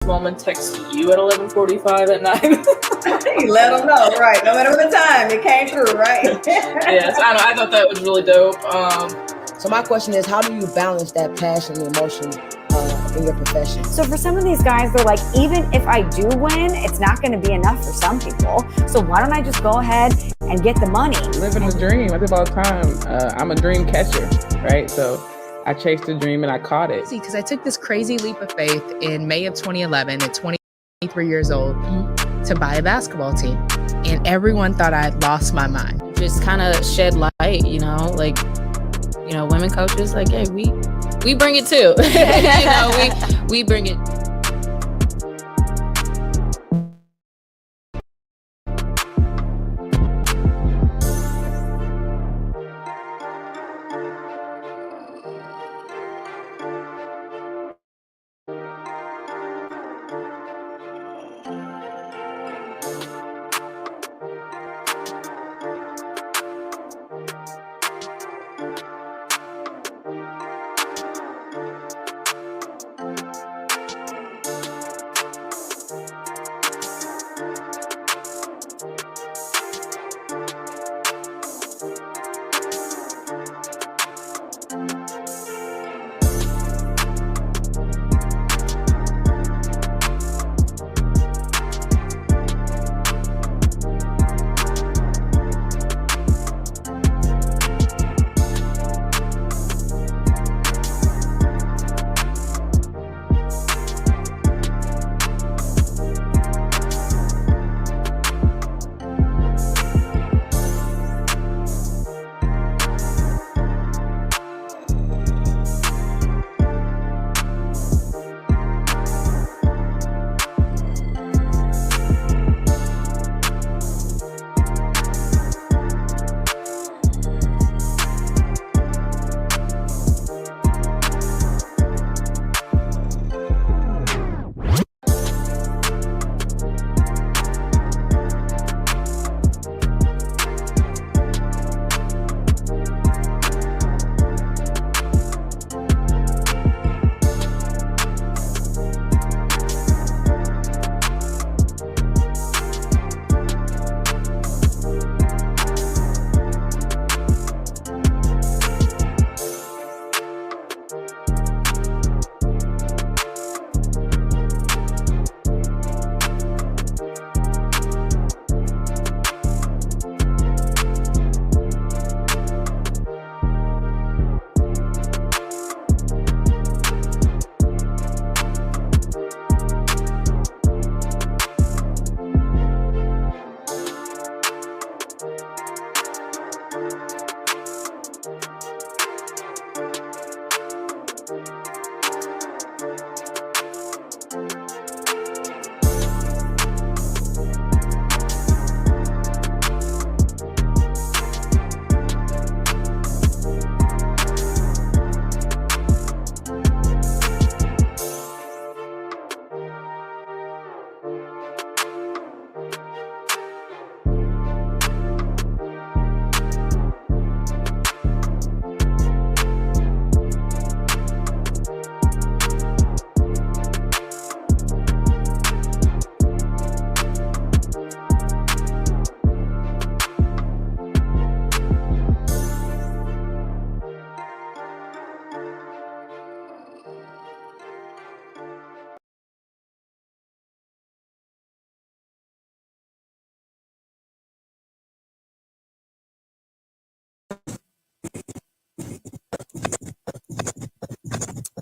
woman text you at 11:45 at night? You let them know, right? No matter the time, it came through, right? Yes, I thought that was really dope. So my question is, how do you balance that passion and emotion in your profession? So for some of these guys, they're like, even if I do win, it's not going to be enough for some people. So why don't I just go ahead and get the money? Living the dream. I think all the time. I'm a dream catcher, right? So I chased the dream and I caught it. Because I took this crazy leap of faith in May of 2011 at 23 years old to buy a basketball team. And everyone thought I had lost my mind. Just kind of shed light, women coaches, like, hey, we bring it too. We bring it.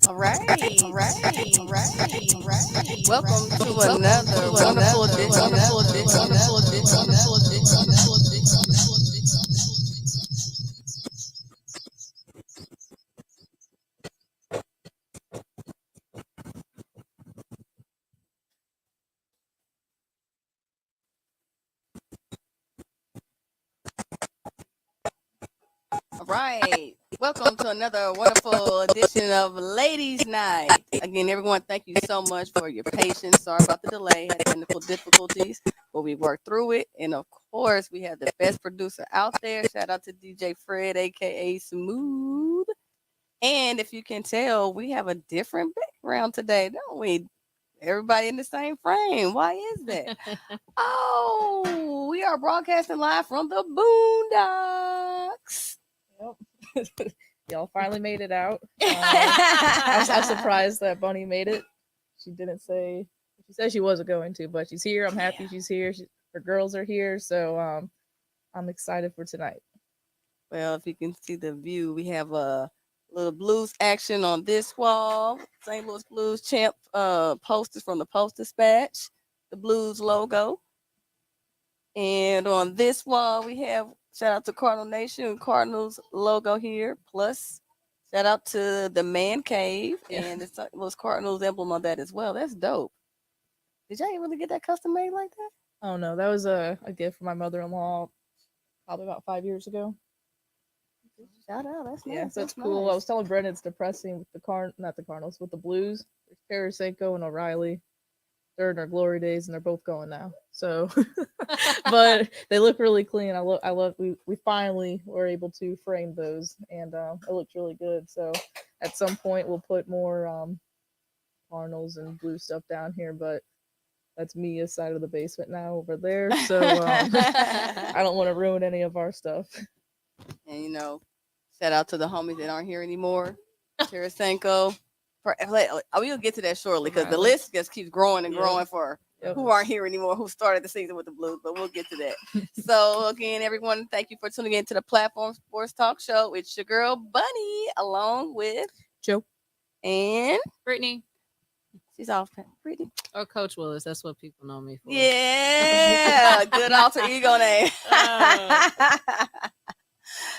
All right. Welcome to another wonderful edition. All right. Welcome to another wonderful edition of Ladies Night. Again, everyone, thank you so much for your patience. Sorry about the delay. Had technical difficulties, but we worked through it. And of course, we have the best producer out there. Shout out to DJ Fred, aka Smooth. And if you can tell, we have a different background today, don't we? Everybody in the same frame. Why is that? Oh, we are broadcasting live from the Boondocks. Yep. Y'all finally made it out. I'm surprised that Bunny made it. She didn't say. She said she wasn't going to, but she's here. I'm happy she's here. Her girls are here, so I'm excited for tonight. Well, if you can see the view, we have a little blues action on this wall. St. Louis Blues champ posters from the Post-Dispatch, the Blues logo. And on this wall, we have shout out to Cardinal Nation, Cardinals logo here. Plus, shout out to the Man Cave and the St. Louis Cardinals emblem on that as well. That's dope. Did y'all really get that custom made like that? Oh no, that was a gift from my mother-in-law probably about 5 years ago. Shout out, that's nice. Yeah, so that's it's cool. nice. I was telling Brendan it's depressing with not the Cardinals, with the Blues. There's Tarasenko and O'Reilly. They're in their glory days, and they're both going now. So, but they look really clean. I love. We finally were able to frame those, and it looked really good. So, at some point, we'll put more Cardinals and Blue stuff down here, but that's Mia's side of the basement now over there. So, I don't want to ruin any of our stuff. And shout out to the homies that aren't here anymore. Tarasenko. We'll get to that shortly because the list just keeps growing and growing for who aren't here anymore, who started the season with the Blues, but we'll get to that. So again, everyone, thank you for tuning in to the Platform Sports Talk Show. It's your girl Bunny along with Joe and Brittany. She's off. Brittany. Or Coach Willis. That's what people know me for. Yeah, good alter ego name.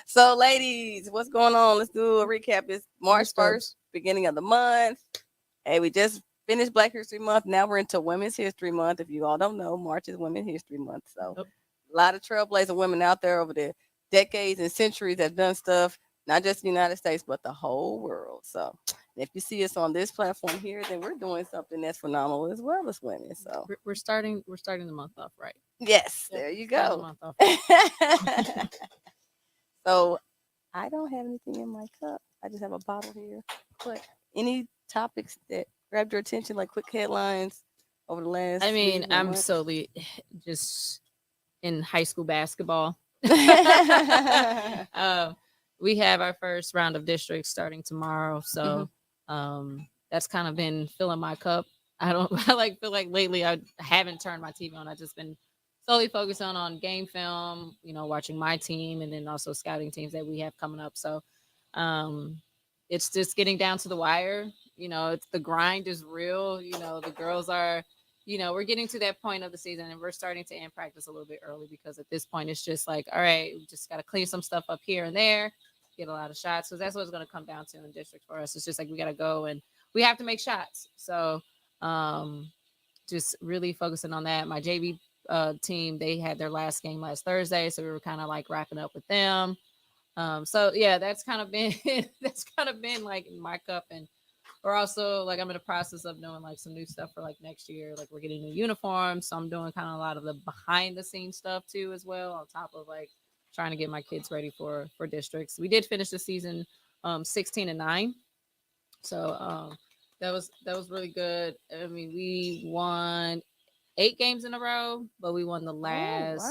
So, ladies, what's going on? Let's do a recap. It's March 1st, beginning of the month. Hey, we just finished Black History Month. Now we're into Women's History Month. If you all don't know, March is Women's History Month. So, a lot of trailblazing women out there over the decades and centuries have done stuff, not just the United States, but the whole world. So, if you see us on this platform here, then we're doing something that's phenomenal as well as women. So, we're starting the month off right. Yes, there you go. The month off. So I don't have anything in my cup. I just have a bottle here. But any topics that grabbed your attention, like quick headlines over the last? I'm solely just in high school basketball. We have our first round of districts starting tomorrow, so that's kind of been filling my cup. feel like lately I haven't turned my TV on. I've just been solely focused on game film, watching my team and then also scouting teams that we have coming up. So it's just getting down to the wire. It's the grind is real. The girls are, we're getting to that point of the season and we're starting to end practice a little bit early because at this point it's just like, all right, we just got to clean some stuff up here and there, get a lot of shots. So that's what it's going to come down to in district for us. It's just like we got to go and we have to make shots. So just really focusing on that. My JV team, they had their last game last Thursday, so we were kind of like wrapping up with them. So yeah, that's kind of been like my cup. And we're also like, I'm in the process of doing like some new stuff for like next year. Like we're getting new uniforms, so I'm doing kind of a lot of the behind the scenes stuff too as well, on top of like trying to get my kids ready for districts. We did finish the season 16-9, so that was really good. I mean, we won 8 games in a row, but we won the last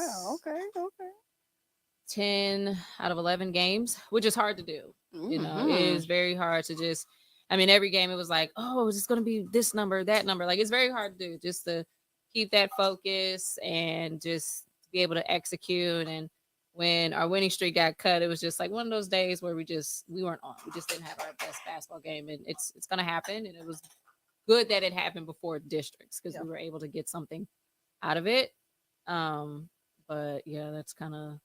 10 out of 11 games, which is hard to do. It is very hard to just, every game it was like, oh, it's going to be this number, that number. Like, it's very hard to do just to keep that focus and just be able to execute. And when our winning streak got cut, it was just like one of those days where we weren't on. We just didn't have our best basketball game, and it's going to happen. And it was good that it happened before districts because we were able to get something out of it. But yeah, that's kind of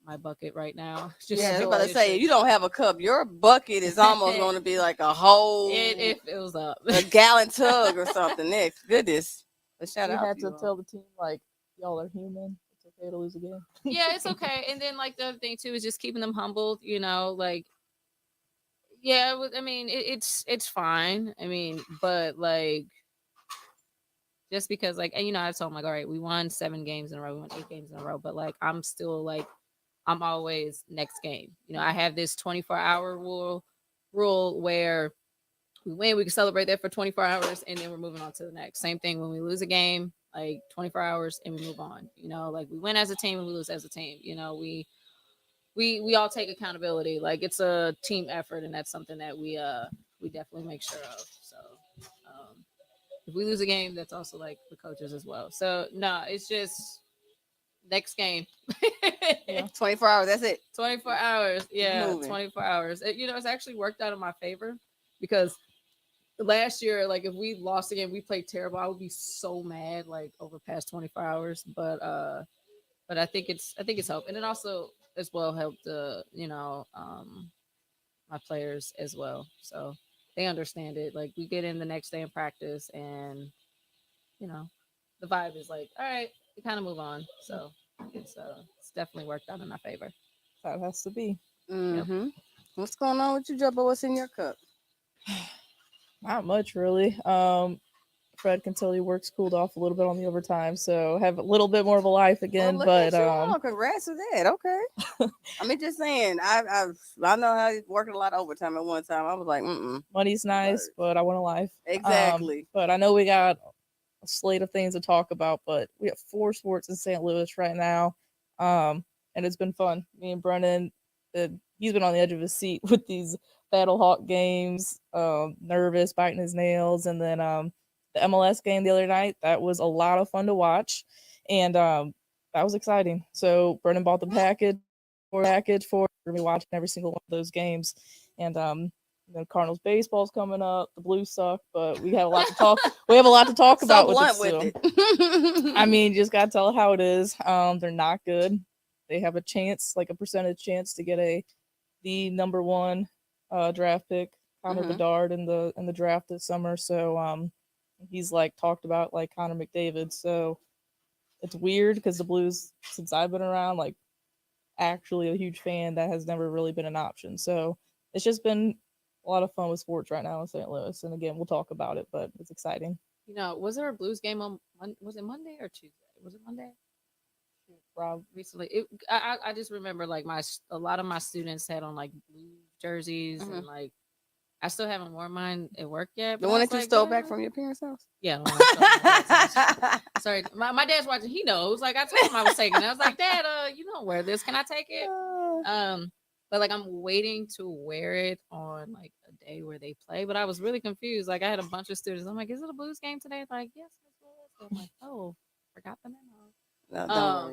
my bucket right now. I was about to say, you don't have a cup. Your bucket is almost going to be like a whole. It fills up. A gallon tug or something next. Goodness. But shout out. You had to tell the team like, y'all are human. It's okay to lose a game. Yeah, it's okay. And then like the other thing too is just keeping them humbled. Like. Yeah, it's fine. But like, just because like, and I told them like, all right, we won 7 games in a row, we won 8 games in a row, but like, I'm still like, I'm always next game. I have this 24-hour rule where we win, we can celebrate that for 24 hours, and then we're moving on to the next. Same thing when we lose a game, like 24 hours, and we move on. You know, like we win as a team and we lose as a team. You know, we all take accountability. Like it's a team effort, and that's something that we definitely make sure of. So if we lose a game, that's also like the coaches as well. So no, it's just next game. Yeah. 24 hours. That's it. 24 hours. Yeah, Moving. 24 hours. You know, it's actually worked out in my favor because last year, like if we lost again, we played terrible, I would be so mad like over past 24 hours. But I think it's helped. And it also as well helped my players as well. So they understand it. Like we get in the next day in practice and the vibe is like, all right, we kind of move on. So it's definitely worked out in our favor. That has to be. Mm-hmm. Yep. What's going on with you, Joe? What's in your cup? Not much, really. Fred can tell he works cooled off a little bit on the overtime, so have a little bit more of a life again. But congrats with that. Okay. I mean, just saying, I know how he's working a lot of overtime at one time. I was like, money's nice, but I want a life. Exactly. But I know we got a slate of things to talk about, but we have 4 sports in St. Louis right now, and it's been fun. Me and Brennan, he's been on the edge of his seat with these Battle Hawk games, nervous, biting his nails, and then the MLS game the other night, that was a lot of fun to watch, and that was exciting. So Brennan bought the package for we're gonna be watching every single one of those games, and Cardinals baseball's coming up. The Blues suck, but we have a lot to talk. We have a lot to talk about with it. I mean, you just gotta tell it how it is. They're not good. They have a chance, like a percentage chance, to get the number 1 draft pick, Connor Bedard, in the draft this summer. So he's like talked about like Connor McDavid. So it's weird because the Blues, since I've been around, like actually a huge fan, that has never really been an option. So it's just been a lot of fun with sports right now in St. Louis. And again, we'll talk about it, but it's exciting. You know, was there a Blues game on was it Monday or Tuesday? Was it Monday? Recently, I just remember like a lot of my students had on like blue jerseys and like I still haven't worn mine at work yet. The one that you stole back from your parents' house? Yeah. Sorry, my dad's watching. He knows. Like I told him I was taking it. I was like, Dad, you don't wear this. Can I take it? But like I'm waiting to wear it on like a day where they play. But I was really confused. Like I had a bunch of students. I'm like, is it a Blues game today? Like, yes, it's. I'm like, oh, forgot the memo.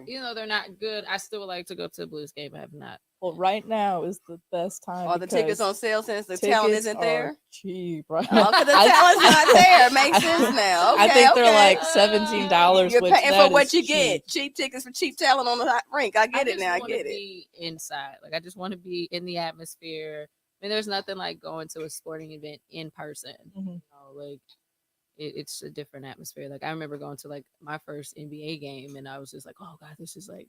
Even though they're not good, I still would like to go to a Blues game. I have not. Well, right now is the best time. Are the tickets on sale since the talent isn't there? Cheap, right now. Because the talent's not there. Makes sense now. Okay, I think they're like $17. You're paying for what you get. Cheap tickets for cheap talent on the rink. I get it now. I get it. Be inside. Like I just want to be in the atmosphere. I mean, there's nothing like going to a sporting event in person. You know, like it's a different atmosphere. Like I remember going to like my first NBA game, and I was just like, oh God, this is like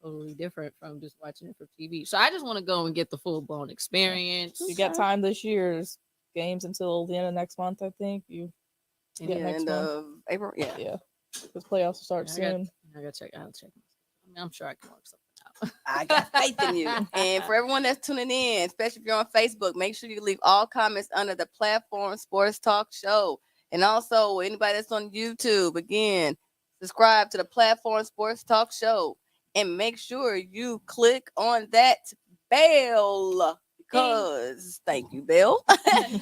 totally different from just watching it from TV. So I just want to go and get the full blown experience. You got time this year. There's games until the end of next month, I think. End of April. Yeah. Because playoffs will start soon. I gotta check. I'll check. I mean, I'm sure I can work something out. I got faith in you. And for everyone that's tuning in, especially if you're on Facebook, make sure you leave all comments under the platform Sports Talk Show. And also anybody that's on YouTube, again, subscribe to the platform Sports Talk Show. And make sure you click on that bell because, thank you, Bell.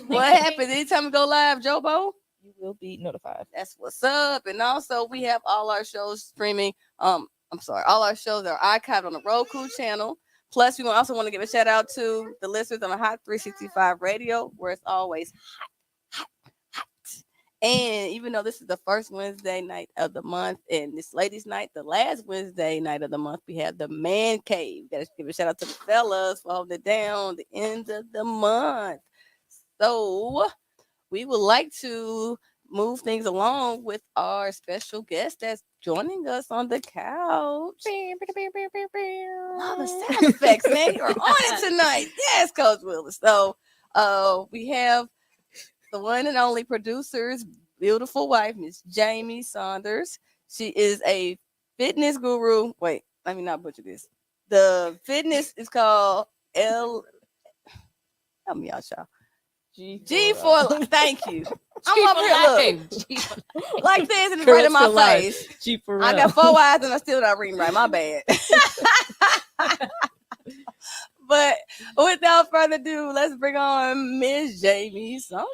What happens anytime we go live, Jobo? You will be notified. That's what's up. And also, we have all our shows streaming. All our shows are archived on the Roku channel. Plus, we also want to give a shout out to the listeners on the Hot 365 Radio, where it's always hot. And even though this is the first Wednesday night of the month and this ladies' night, the last Wednesday night of the month, we have the Man Cave. Got to give a shout out to the fellas for holding it down the end of the month. So we would like to move things along with our special guest that's joining us on the couch. All the sound effects, man. You're on it tonight. Yes, Coach Willis. So we have the one and only producer's beautiful wife, Miss Jamie Saunders. She is a fitness guru. Wait, let me not butcher this. The fitness is called help me out, y'all. G4. Thank you. I'm up here, look, like this, and it's right in my face. G4. I got 4 eyes, and I'm still not reading right. My bad. But without further ado, let's bring on Miss Jamie Saunders,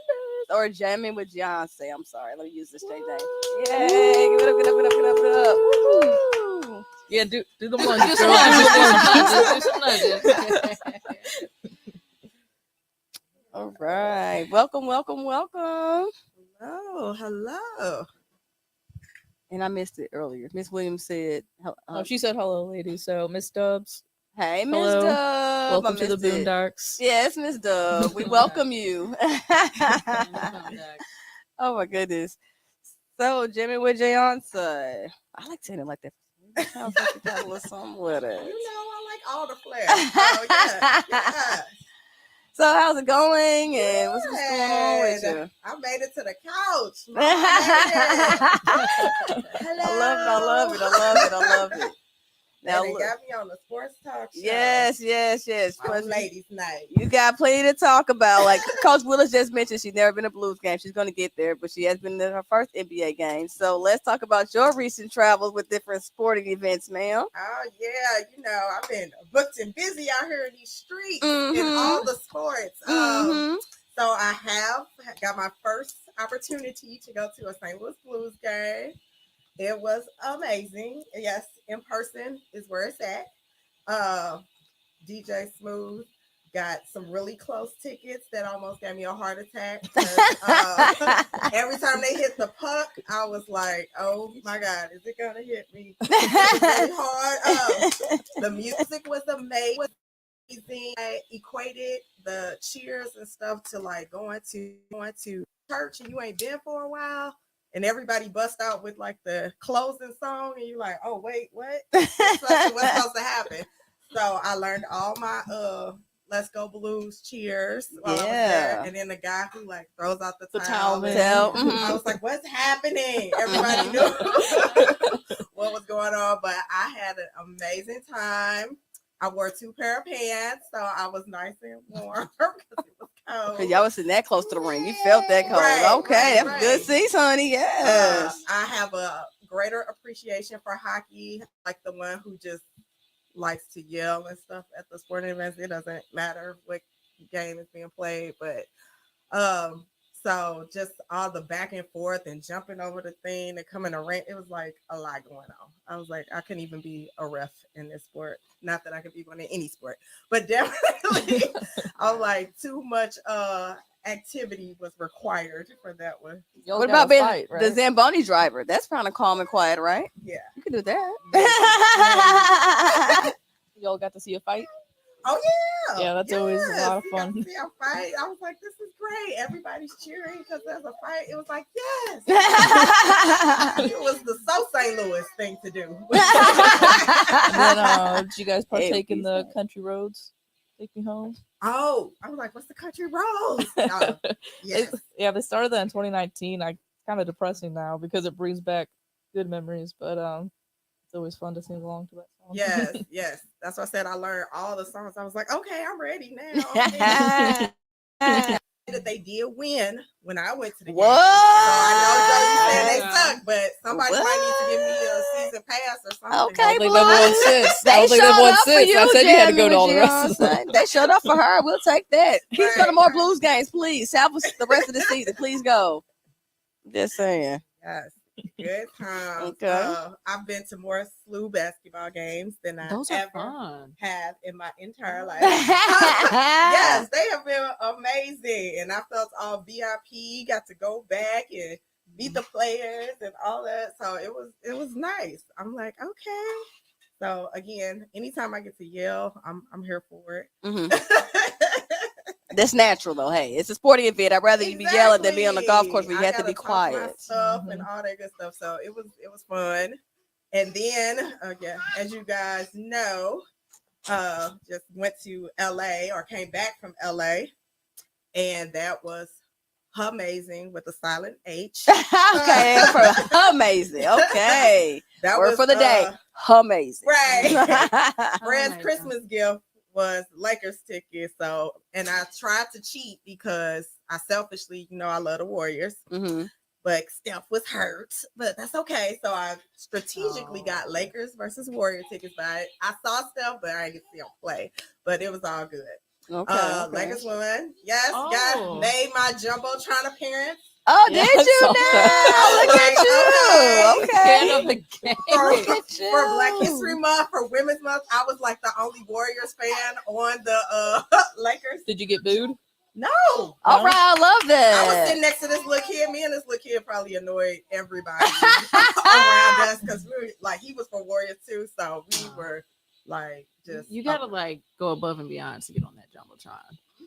or Jamming with Beyonce. I'm sorry. Let me use this stage name. Yay! Give it up, give it up, give it up, give it up, give it up. Woo-hoo. Yeah, do the lunges. Do some lunges. Do some lunges. All right. Welcome, welcome, welcome. Hello. And I missed it earlier. Miss Williams said, Oh, she said hello, ladies. So, Miss Dubs, hey, Miss hello. Dub. Welcome to the Boondocks. Yes, Miss Dub. We welcome you. Oh, my goodness. So, Jimmy with Beyonce. I like saying it like that. It sounds like you got a little something with it. You know, I like all the flair. Oh, yeah. So, how's it going? And what's going on with you? I made it to the couch. Hello. I love it. Now Now, they look. got me on the Sportstalk show. Yes. On ladies' night. You got plenty to talk about. Like Coach Willis just mentioned, she's never been to a Blues game. She's going to get there, but she has been to her first NBA game. So let's talk about your recent travels with different sporting events, ma'am. Oh, yeah. You know, I've been booked and busy out here in these streets in all the sports. So I have got my first opportunity to go to a St. Louis Blues game. It was amazing. Yes, in person is where it's at. DJ Smoooth got some really close tickets that almost gave me a heart attack. Every time they hit the puck, I was like, oh my God, is it going to hit me? It was really hard. The music was amazing. I equated the cheers and stuff to like going to church and you ain't been for a while. And everybody bust out with like the closing song, and you're like, "Oh wait, what? What's supposed to happen?" So I learned all my "Let's Go Blues" cheers while I was there, and then the guy who like throws out the towel. I was like, "What's happening?" Everybody knew what was going on, but I had an amazing time. I wore 2 pair of pants, so I was nice and warm because it was cold. Because y'all was sitting that close to the ring. You felt that cold. Okay, that's good seats, honey. Yes. I have a greater appreciation for hockey, like the one who just likes to yell and stuff at the sporting events. It doesn't matter what game is being played, but so just all the back and forth and jumping over the thing and coming around, it was like a lot going on. I was like, I couldn't even be a ref in this sport. Not that I could be one in any sport, but definitely I was like too much activity was required for that one. What about being the Zamboni driver? That's kind of calm and quiet, right? Yeah. You can do that. Y'all got to see a fight? Oh yeah. Yeah, that's always a lot of fun. See a fight. I was like, this is great. Everybody's cheering because there's a fight. It was like, yes. It was the so St. Louis thing to do. And then, did you guys partake in the country roads? Take me home. Oh, I was like, what's the country roads? Yes. Yeah, they started that in 2019. It's kind of depressing now because it brings back good memories, but it's always fun to sing along to that song. Yes. That's why I said I learned all the songs. I was like, okay, I'm ready now. That they did win when I went to the game. So I know you saying they suck, but somebody might need to give me a season pass or something. Okay, I don't think they've won since. I said you had to go to all the rest of them. They showed up for her. We'll take that. Please go to more Blues games, please. Salvage the rest of the season. Please go. Just saying. Yes. Good time. Okay. I've been to more SLU basketball games than I ever have in my entire life. Yes, they have been amazing. And I felt all VIP, got to go back and meet the players and all that. So it was nice. I'm like, okay. So again, anytime I get to yell, I'm here for it. Mm-hmm. That's natural though. Hey, it's a sporting event. I'd rather you be yelling than be on the golf course where you have to be quiet. Stuff and all that good stuff. So it was fun. And then as you guys know, just went to LA or came back from LA, and that was amazing with the silent H. Okay, amazing. Okay, that word was for the day. Amazing. Right. Fred's Christmas gift was Lakers tickets. So, and I tried to cheat because I selfishly, I love the Warriors. Mm-hmm. But Steph was hurt, but that's okay. So I strategically got Lakers versus Warrior tickets. But I saw Steph, but I didn't get to see him play. But it was all good. Okay. Lakers won. Yes, Oh. made my Jumbotron appearance. Oh, Yeah, did you I now? Look at you. Fan Okay. of the game. For Black History Month, for Women's Month, I was like the only Warriors fan on the Lakers. Did you get booed? No. All right, I love I was that. sitting next to this little kid. Me and this little kid probably annoyed everybody around us because we were like, he was from Warriors too, so we were like just. You gotta like go above and beyond to get on that jumbotron.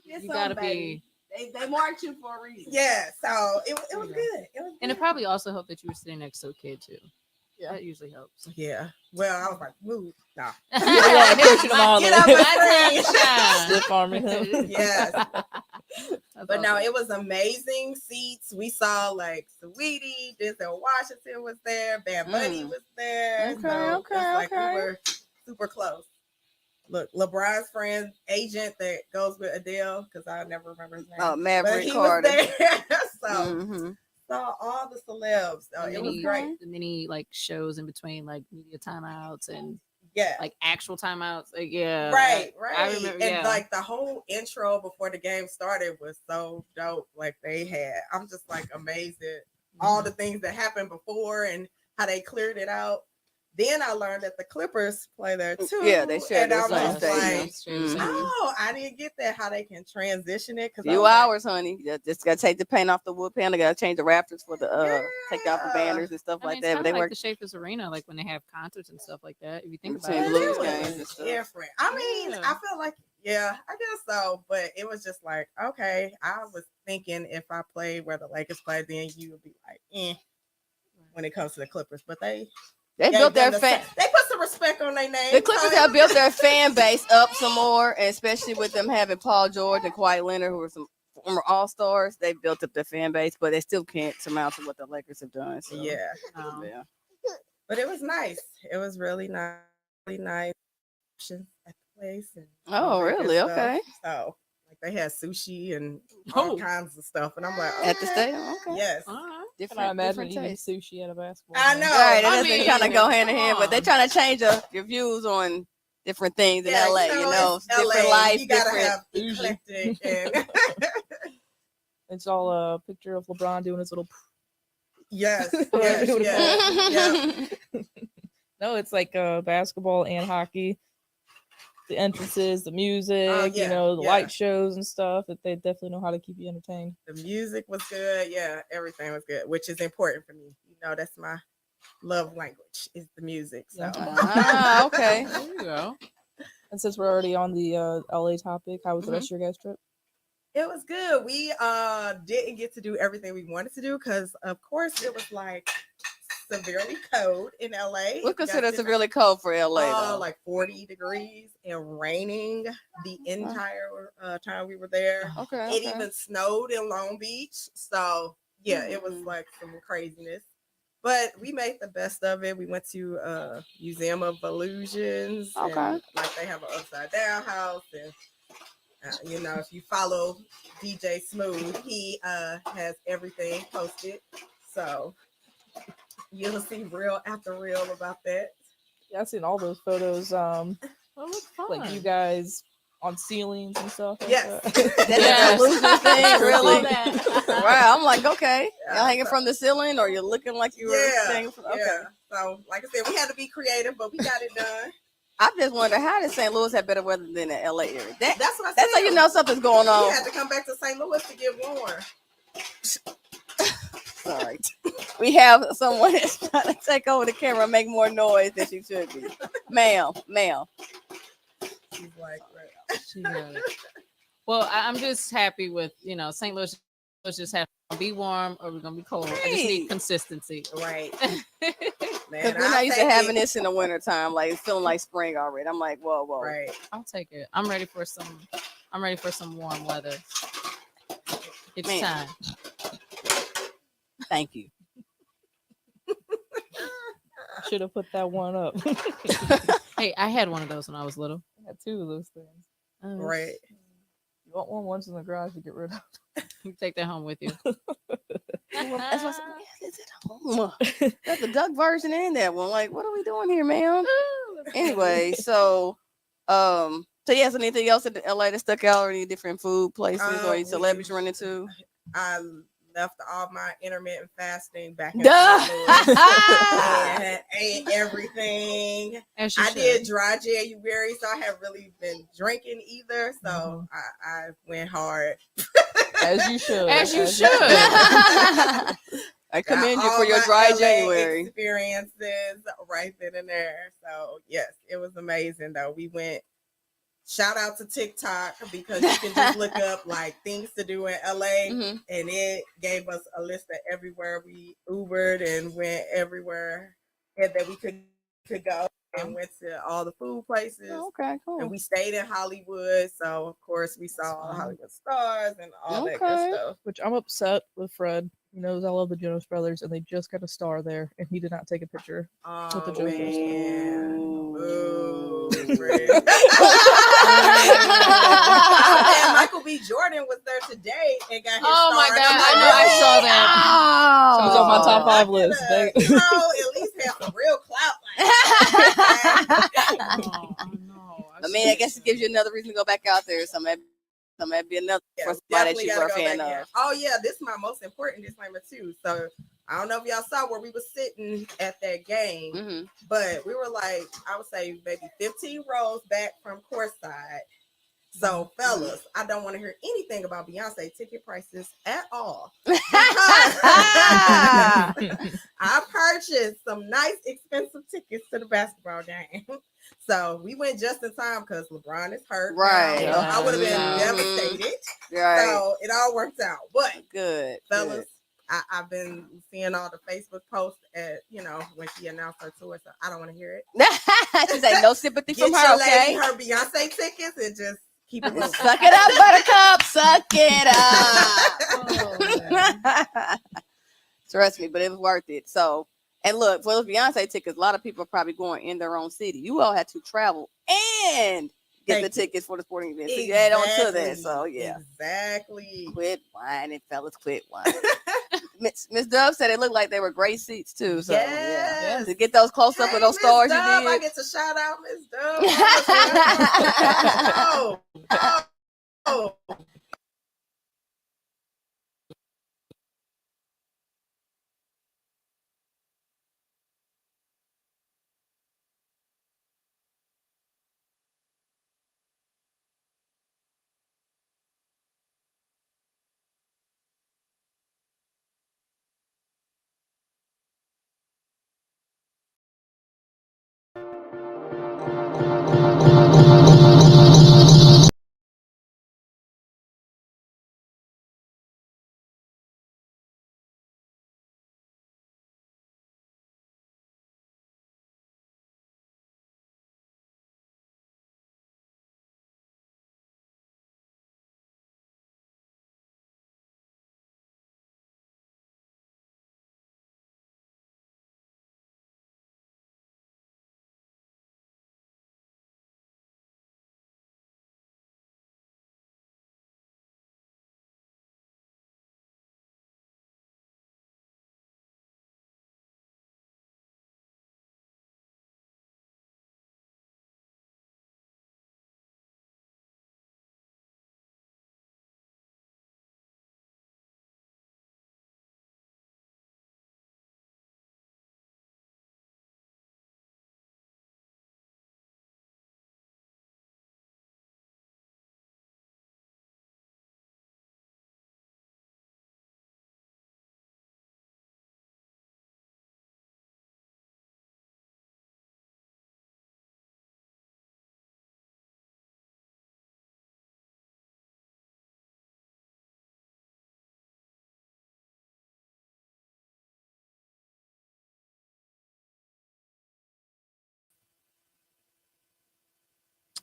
You gotta be. They marked you for a reason. Yeah, so it was good. It was And it good. probably also helped that you were sitting next to a kid too. Yeah. That usually helps. Yeah. Well, I was like, move. Nah. Yeah, pushing them all Get the out way. my screen. Stiff arming him. Yes. That's But no, awesome. it was amazing seats. We saw like Saweetie, Denzel Washington was there, Bad Bunny was there. Okay, so okay, it's like okay. we were super close. Look, LeBron's friend, agent that goes with Adele, because I never remember his name. Oh, but Maverick he Carter. was there. So Mm-hmm. saw all the celebs. So it was great. The many like shows in between like media timeouts and Yeah. like actual timeouts. Like, yeah. Right. I remember. And Yeah. like the whole intro before the game started was so dope. Like they had, I'm just like amazed at all the things that happened before and how they cleared it out. Then I learned that the Clippers play there too. Yeah, they share and the I same was stadium. like, Mhm. oh, I didn't get that. How they can transition it? Few hours, honey. Just gotta take the paint off the wood panel. Gotta change the rafters for the take off the banners and stuff I mean, like it's that. kinda But they like work the Shapers Arena, like when they have concerts and stuff like that. If you think about Same it, blues It games was and stuff. different. I mean, Yeah. I feel like, yeah, I guess so. But it was just like, okay, I was thinking if I played where the Lakers play, then you would be like, when it comes to the Clippers. But they built their fan. They put some respect on their name. The Clippers have built their fan base up some more, and especially with them having Paul George and Kawhi Leonard, who were some former All-Stars. They built up their fan base, but they still can't surmount to what the Lakers have done. So, Yeah. yeah. But it was nice. It was really nice. Really nice options at the place. And Oh, all that good really? stuff. Okay. So like they had sushi and all kinds of stuff. And I'm like, At the okay. stadium? Okay. Yes. Different, Can I imagine different eating taste. sushi at a basketball I game? know. Right, it I doesn't mean, kind of go hand in come hand, but they're on. trying to change your views on different things in Yeah, LA. it's different LA. life, You gotta different. have eclectic and It's all a picture of LeBron doing his little. yes, Whatever you yes, yeah. No, it's like basketball and hockey. The entrances, the music, yeah, the yeah. light shows and stuff. That they definitely know how to keep you entertained. The music was good. Yeah, everything was good, which is important for me. That's my love language is the music. So Ah, okay. There you go. And since we're already on the LA topic, how was the rest of your guys' trip? it was good. We didn't get to do everything we wanted to do because, of course, it was like severely cold in LA. We're considered severely cold for LA, though. like 40 degrees and raining the entire time we were there. Okay. It even snowed in Long Beach. So, yeah, it was like some craziness. But we made the best of it. We went to Museum of Illusions. Okay. And, like they have an upside down house. And, if you follow DJ Smoooth, he has everything posted. So you'll see reel after reel about that. Yeah, I've seen all those photos. Well, what's fun? Like you guys on ceilings and stuff. Like Yes. that. That's an illusion thing, really? that. Wow, I'm like, okay. Yeah, Y'all hanging so- from the ceiling, or you're looking like you were Yeah. hanging from? Okay. Yeah. So, like I said, we had to be creative, but we got it done. I just wonder, how does St. Louis have better weather than the LA area? That's what I said. That's how you know something's going We on. had to come back to St. Louis to get warm. Sorry. We have someone that's trying to take over the camera and make more noise than she should be. Ma'am. She's like, She got it. Well, I'm just happy with St. Louis. Let's just have to be warm or we're gonna be cold. I just need Right. consistency. right. Because Man, we're I'll not used to take having it. this in the wintertime. Like, it's feeling like spring already. I'm like, whoa. Right. I'll take it. I'm ready for some warm weather. It's Man. time. Thank you. Should have put that one up. Hey, I had one of those when I was little. I had two of those things. Right. You want one once in the garage to get rid of. You take that home with you. That's what I said. Yeah, is it home? That's the duck version and that one. Like, what are we doing here, man? Anyway, so yes, anything else in LA that stuck out, or any different food places or any celebrities you run into? I left all my intermittent fasting back in Duh. St. Louis and ate everything. As you I should. did dry January, so I haven't really been drinking either. So I went hard. As you should. As you should. I commend you Got for all your my dry LA January. experiences right then and there. So yes, it was amazing though. We went. Shout out to TikTok because you can just look up like things to do in LA, Mhm. and it gave us a list of everywhere we Ubered and went everywhere and that we could go, and went to all the food places. Oh, okay, cool. And we stayed in Hollywood, so of course we saw all the Hollywood stars and all that good Okay. stuff. Which I'm upset with Fred. He knows I love the Jonas Brothers, and they just got a star there, and he did not take a picture. Oh the Jonas. man. Ooh. Ooh, Fred. And Michael B. Jordan was there today and got his Oh my star. God, And I'm I like, know, I really? saw that. Oh. He was on my top 5 list. You know, at least have some real clout like that. I mean, I guess it gives you another reason to go back out there. So maybe be another for somebody that definitely you gotta were a go fan back in. of. Oh yeah, this is my most important disclaimer too. So I don't know if y'all saw where we were sitting at that game, Mm-hmm. but we were like, I would say maybe 15 rows back from courtside. So fellas, I don't want to hear anything about Beyonce ticket prices at all. I purchased some nice expensive tickets to the basketball game. So we went just in time because LeBron is hurt. Right. Now, so I would have been Mhm. devastated. Right. So it all worked out. But Good. fellas, I've been seeing all the Facebook posts at, when she announced her tour. So I don't want to hear it. She's like, no sympathy Get from your her, lady okay? her Beyonce tickets and just keep it moving. Suck it up, Buttercup. Suck it up. Trust me, but it was worth it. So, and look, for those Beyonce tickets, a lot of people are probably going in their own city. You all had to travel and get the tickets for the sporting event. So you add on to that. So yeah. Exactly. Quit whining, fellas. Quit whining. Miss Dove said it looked like they were great seats too. So yeah. Yes. To get those close up with those Miss stars Dove, you I did. get to shout out Miss Dove. Oh.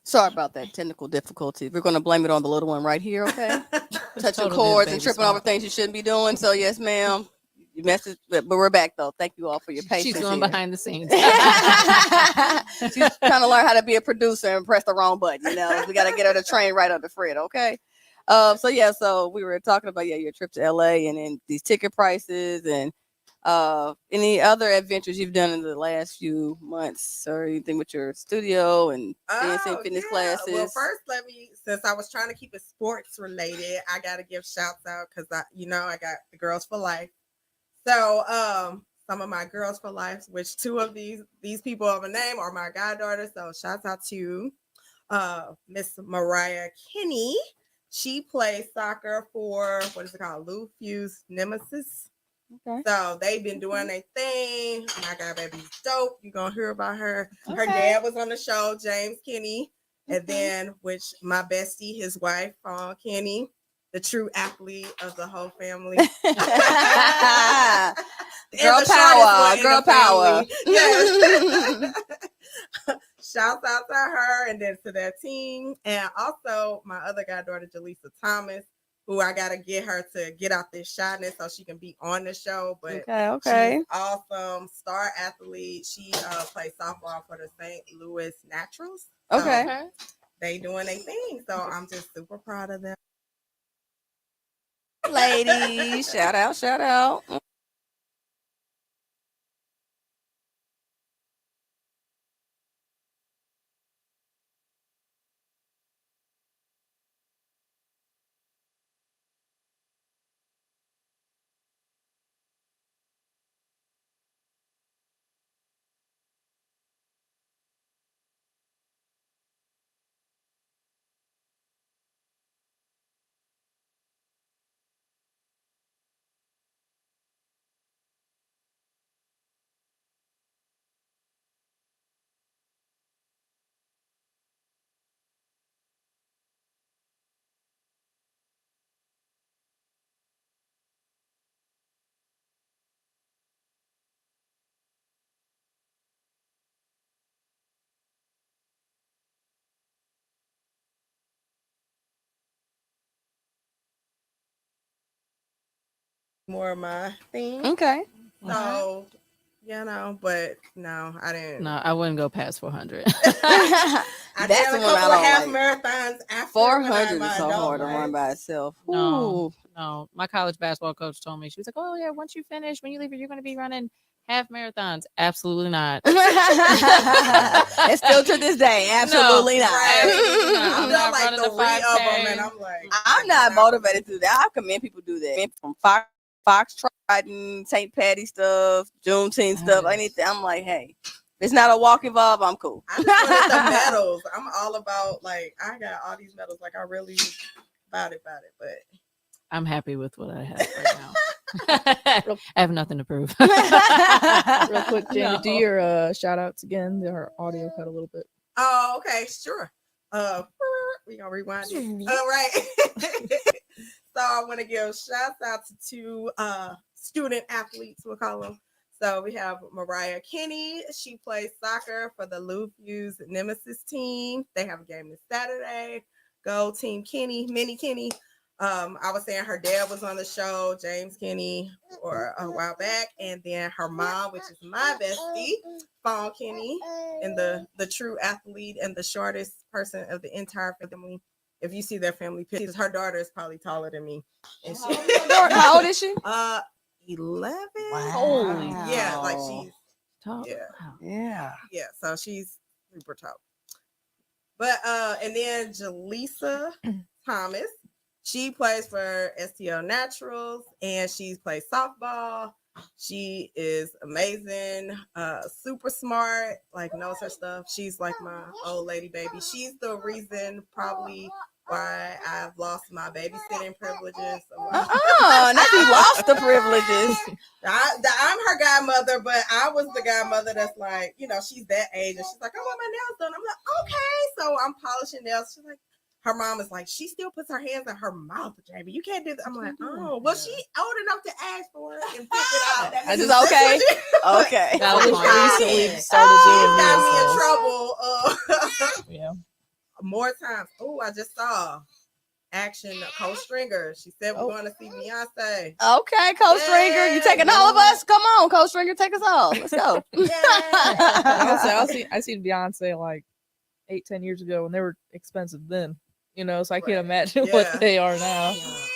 Sorry about that technical difficulty. We're going to blame it on the little one right here, okay? Touching Totally cords and baby's tripping over fault. things you shouldn't be doing. So yes, ma'am. You messed it, but we're back though. Thank you all for your patience. She's going here. behind the scenes. She's trying to learn how to be a producer and press the wrong button. You know, we got to get her to train right under Fred. Okay. So we were talking about your trip to LA and then these ticket prices and any other adventures you've done in the last few months or anything with your studio and dancing fitness classes. Well, first since I was trying to keep it sports related, I got to give shouts out because I got the Girls for Life. So some of my Girls for Life, which two of these people of a name are my goddaughters. So shouts out to Miss Mariah Kinney. She plays soccer for what is it called? Lou Fuse Nemesis. Okay. So they've been doing their thing. My God, baby's dope. You're gonna hear about her. Okay. Her dad was on the show, James Kinney. And then which my bestie, his wife, Fawn Kinney, the true athlete of the whole family. Girl power. Yes. Shouts out to her and then to that team. And also my other goddaughter, Jaleesa Thomas, who I gotta get her to get out this shyness so she can be on the show. But Okay. she's awesome, star athlete. She plays softball for the St. Louis Naturals. Okay. So they doing their thing. So I'm just super proud of them. Ladies, shout out. More of my thing. Okay. So, but no, I didn't. No, I wouldn't go past 400. I That's did a the one I couple of don't half like. marathons after 400 my is so adult hard to run life. by itself. No, no. My college basketball coach told me, she was like, "Oh yeah, once you finish, when you leave, you're going to be running half marathons." Absolutely not. And still to this day, absolutely not. Right. I'm I'm not like running the the 3 of them, 5K. and I'm like, I'm not motivated to do that. I commend people do that. From Foxtrot and St. Patty stuff, Juneteenth stuff, anything. I'm like, hey, if it's not a walk involved, I'm cool. I just wanted the medals. I'm all about I got all these medals. I really about it, but I'm happy with what I have right now. I have nothing to prove. Real quick, Jamie, do No. your shout outs again. Our audio cut a little bit. oh, okay, sure. We gonna rewind it. All right. So I want to give shouts out to 2 student athletes, we'll call them. So we have Mariah Kinney. She plays soccer for the Lou Fuse Nemesis team. They have a game this Saturday. Go Team Kinney, Minnie Kinney. I was saying her dad was on the show, James Kinney, or a while back, and then her mom, which is my bestie, Fawn Kinney, and the true athlete and the shortest person of the entire family. If you see their family pictures, her daughter is probably taller than me. And How old is she? 11. Wow. Yeah, like she's Talk. Yeah. so she's super tall. But and then Jaleesa Thomas, she plays for STL Naturals and she plays softball. She is amazing, super smart, knows her stuff. She's like my old lady baby. She's the reason probably why I've lost my babysitting privileges. Not you lost the privileges. I'm her godmother, but I was the godmother that's she's that age and she's like, I want my nails done. I'm like, okay. So I'm polishing nails. She's like, her mom is like, she still puts her hands in her mouth, Jamie. You can't do that. I'm like, oh, well, she old enough to ask for it and pick it out. This is okay. Okay. That was recently fine. started doing got me in nail trouble yeah. more times. Oh, I just saw action co-stringer. She said we're going to see Beyonce. Okay, Coach Stringer, you taking all of us? Come on, Coach Stringer, take us all. Let's go. I seen Beyonce like 8-10 years ago, and they were expensive then. You know, so I can't imagine what they are now.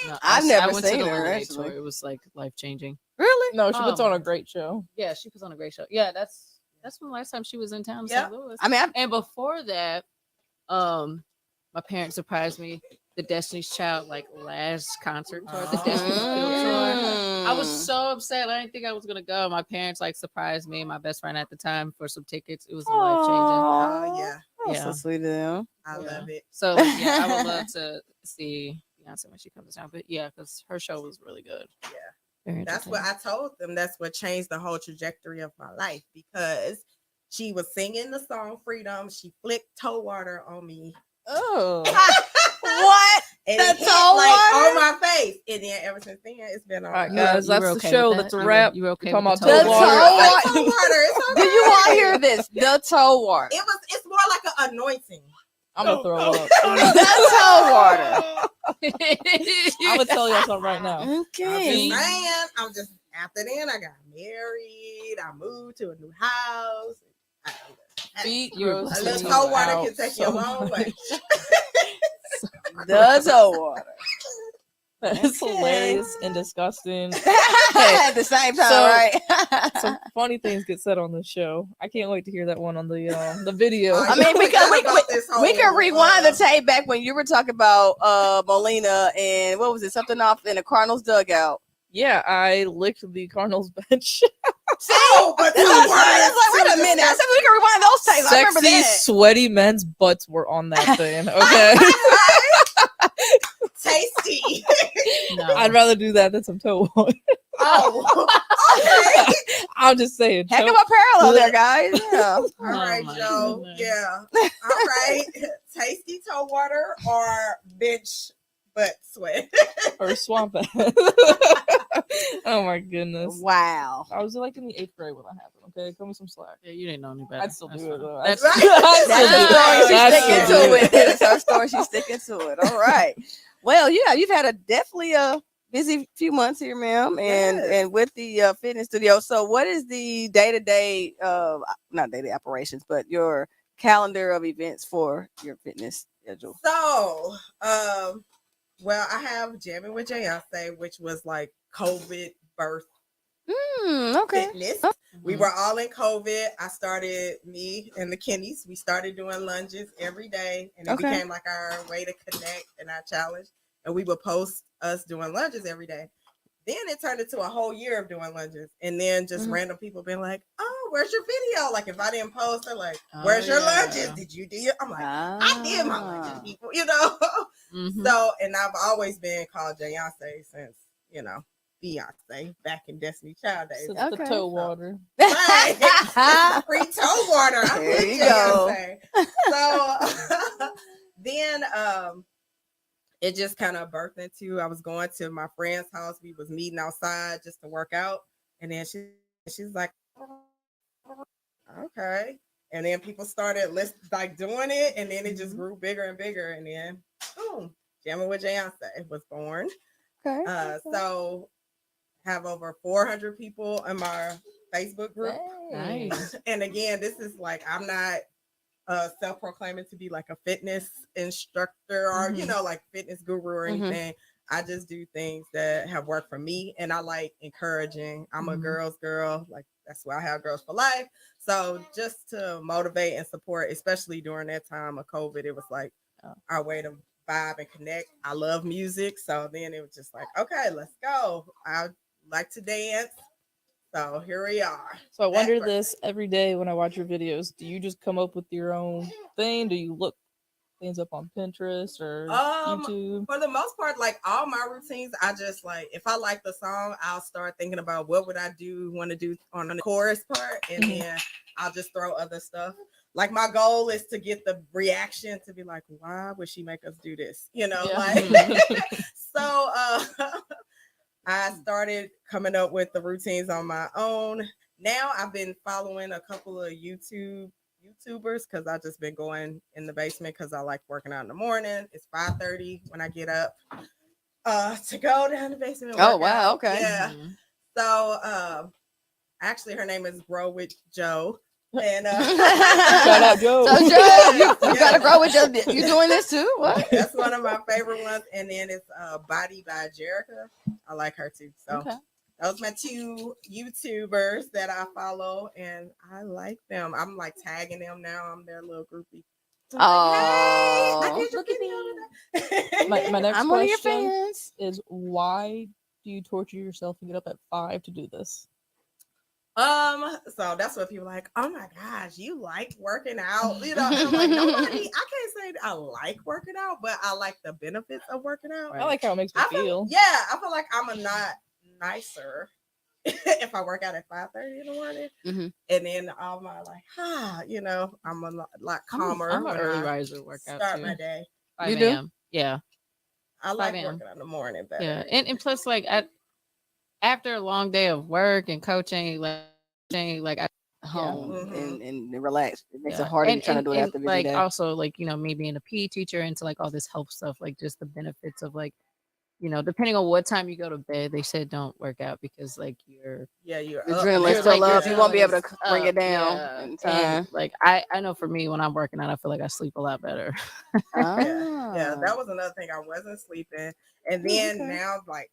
No, I've I never went seen to the her, Lemonade actually. tour. It was like life changing. Really? No, she puts on a great show. Yeah, she puts on a great show. Yeah, that's when the last time she was in town in Yep. St. Louis. I mean, and before that, my parents surprised me. The Destiny's Child last concert tour, the Destiny's Child tour. I was so upset. I didn't think I was gonna go. My parents surprised me and my best friend at the time for some tickets. It was life changing. Oh yeah, That's so swety of them. I love it. So I would love to see Beyonce when she comes to town. But yeah, because her show was really good. Yeah. Very That's what I told them. That's what changed the whole trajectory of my life, because she was singing the song Freedom. She flicked toe water on me. Oh. What? And The it hit, toe on water? my face. And then ever since then, it's been on. All right, You guys, were that's the okay show. with That's a that? wrap. You were okay Talking with about the toe toe water? water. Toe water. It's Do you want to hear this? The toe water. It's more like an anointing. I'm gonna throw up. The toe water. I'm gonna tell y'all something right now. I'm Okay. just saying. I'm just after then. I got married. I moved to a new house. Feet You were gross. A little So toe water out can take you a long way. The toe water. It's Okay. hilarious and disgusting. At the same time, So- right? Some funny things get said on this show. I can't wait to hear that one on the video. I mean, we because we can whole, rewind the tape back when you were talking about Molina and what was it? Something off in the Cardinals dugout. Yeah, I licked the Cardinals bench. Oh, but That's what I'm saying. I was like, wait a minute. I said we can rewind those tapes. I remember Sexy, that. sweaty men's butts were on that thing. Okay, Tasty. No. I'd rather do that than some toe water. Oh, okay. I'm just saying. Heck toe- of a parallel there, guys. Yeah. All right, my Joe. goodness. Yeah. All right. Tasty toe water or bench butt sweat. or swamp ass. Oh my goodness. Wow. I was like in the 8th grade when that happened. Okay, cut me some slack. Yeah, you didn't know any better. I'd still That's do it fine. though. That's Right. That's her story. She's I'd sticking still do to it. That's her story. She's sticking to it. All right. Well, yeah, you've had definitely a busy few months here, ma'am, and with the fitness studio. So, what is the day-to-day, not day-to-day operations, but your calendar of events for your fitness schedule? So, well, I have Jamming with Beyonce, which was like COVID birth Okay. fitness. Oh. We were all in COVID. I started, me and the Kenneys, we started doing lunges every day, and it Okay. became like our way to connect and our challenge. And we would post us doing lunges every day. Then it turned into a whole year of doing lunges. And then just random people being like, oh, where's your video? Like if I didn't post, they're like, where's your lunges? Did you do it? I'm like, I did my lunges, people, you know? Mhm. So, and I've always been called Beyonce since, you know, Beyonce back in Destiny Child days. Since Okay. the toe water. Right. Free toe water. I'm There with you go. Beyonce. So then it just kind of birthed into, I was going to my friend's house. We was meeting outside just to work out. And then she's like, okay. And then people started doing it. And then it just grew bigger and bigger. And then boom, Jamming with Beyonce was born. Okay. So have over 400 people in my Facebook group. Nice. And again, this is like, I'm not self-proclaiming to be like a fitness instructor or, you know, like fitness guru or anything. I just do things that have worked for me. And I like encouraging. I'm a girl's girl. Like that's why I have Girlz4Life. So just to motivate and support, especially during that time of COVID, it was like our way to vibe and connect. I love music. So then it was just like, okay, let's go. I like to dance. So here we are. So I wonder That this every day when I watch your videos. Do you just come up with your own thing? Do you look things up on Pinterest or YouTube? For the most part, like all my routines, I just like, if I like the song, I'll start thinking about what would I want to do on the chorus part, and then I'll just throw other stuff. Like my goal is to get the reaction to be like, why would she make us do this? You know, like so I started coming up with the routines on my own. Now I've been following a couple of YouTubers YouTubers because I've just been going in the basement because I like working out in the morning. It's 5:30 when I get up to go down the basement. And Oh, work wow, out. okay. Yeah. Mhm. So actually her name is Grow with Joe. And Shout out, Joe. So Joe, you gotta grow with your. You doing this too? What? That's one of my favorite ones. And then it's Body by Jerica. I like her too. So Okay. those are my two YouTubers that I follow, and I like them. I'm like tagging them now. I'm their little groupie. So I'm like, hey, I Oh, get your look at video me. today. My next I'm one of your question fans. is why do you torture yourself and get up at 5 to do this? So that's what people are like, oh my gosh, you like working out. You know, I'm like, nobody, I can't say I like working out, but I like the benefits of working out. I like how it makes me feel. Yeah, I feel like I'm a lot nicer if I work out at 5:30 in the morning. Mhm. And then I'm like, you know, I'm a lot calmer. I'm an when early I riser workout start too. my day. 5 You do? a.m. Yeah. I like 5 a.m. working out in the morning better. Yeah. And plus like after a long day of work and coaching, like I Home Mhm. and relax. It makes yeah. it harder and, trying to do it and, after a busy like day. also like, you know, me being a PE teacher into like all this health stuff, like just the benefits of like, you know, depending on what time you go to bed, they said don't work out because like you're Yeah, you're The up. adrenaline's You're, still like, your up. You won't be able to adrenaline's bring it up, down yeah. in And time. like I know for me when I'm working out, I feel like I sleep a lot better. Yeah, Ah. that was another thing. I wasn't sleeping. And then okay. now, like,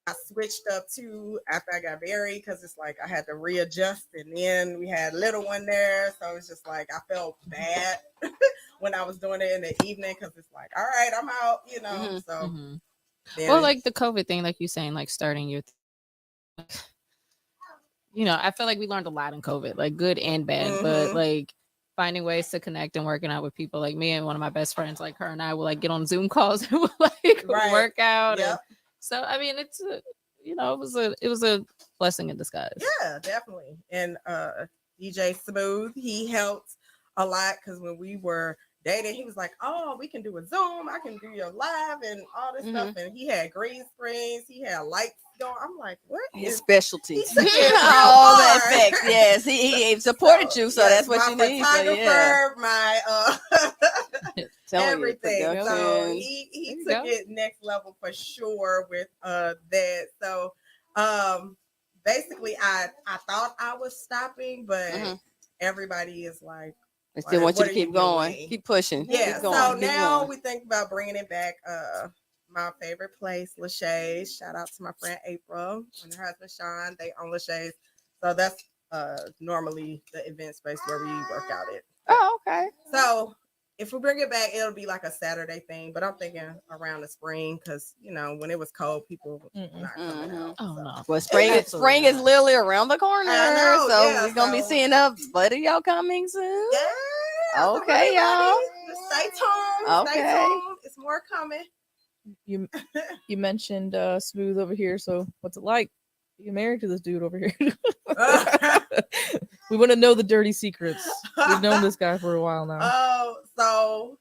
I switched up to after I got married because it's like I had to readjust, and then we had little one there, so it's just like I felt bad when I was doing it in the evening because it's like, all right, I'm out, you know. Mhm, So Mhm. then Well, like the COVID thing, like you saying, like starting your, you know, I feel like we learned a lot in COVID, like good and bad, but Mhm. like finding ways to connect and working out with people like me and one of my best friends, like her and I will like get on Zoom calls and we'll like Right. work out. Yep. And so, I mean, it's, you know, it was a blessing in disguise. Yeah, definitely. And DJ Smoooth, he helped a lot because when we were dating, he was like, oh, we can do a Zoom, I can do your live and all this stuff. And he had green screens, he had lights going. I'm like, what? His specialty. He took it real All the far. effects. Yes, he supported you, so yes, that's what you my need. So, yeah. photographer, my Telling you, everything. So productions. he There you took go. it next level for sure with that. So basically I thought I was stopping, but Mhm. everybody is like, I still want you what to are keep you going, doing? keep pushing. Yeah, keep going, so keep now going. we think about bringing it back. My favorite place, Lachey's. Shout out to my friend April and her husband Sean. They own Lachey's, so that's normally the event space where we work out at. Oh, okay. So if we bring it back, it'll be like a Saturday thing. But I'm thinking around the spring because you know when it was cold, people were not coming out. Oh, so. no. Well, spring Absolutely is not. literally around the corner, I know, so yeah, we're gonna be so- seeing a lot of y'all coming soon. Yeah. so Okay, y'all. everybody, just stay tuned. Stay Okay. tuned. It's more coming. You mentioned Smoooth over here, so what's it like? You married to this dude over here. We want to know the dirty secrets. We've known this guy for a while now. Oh, so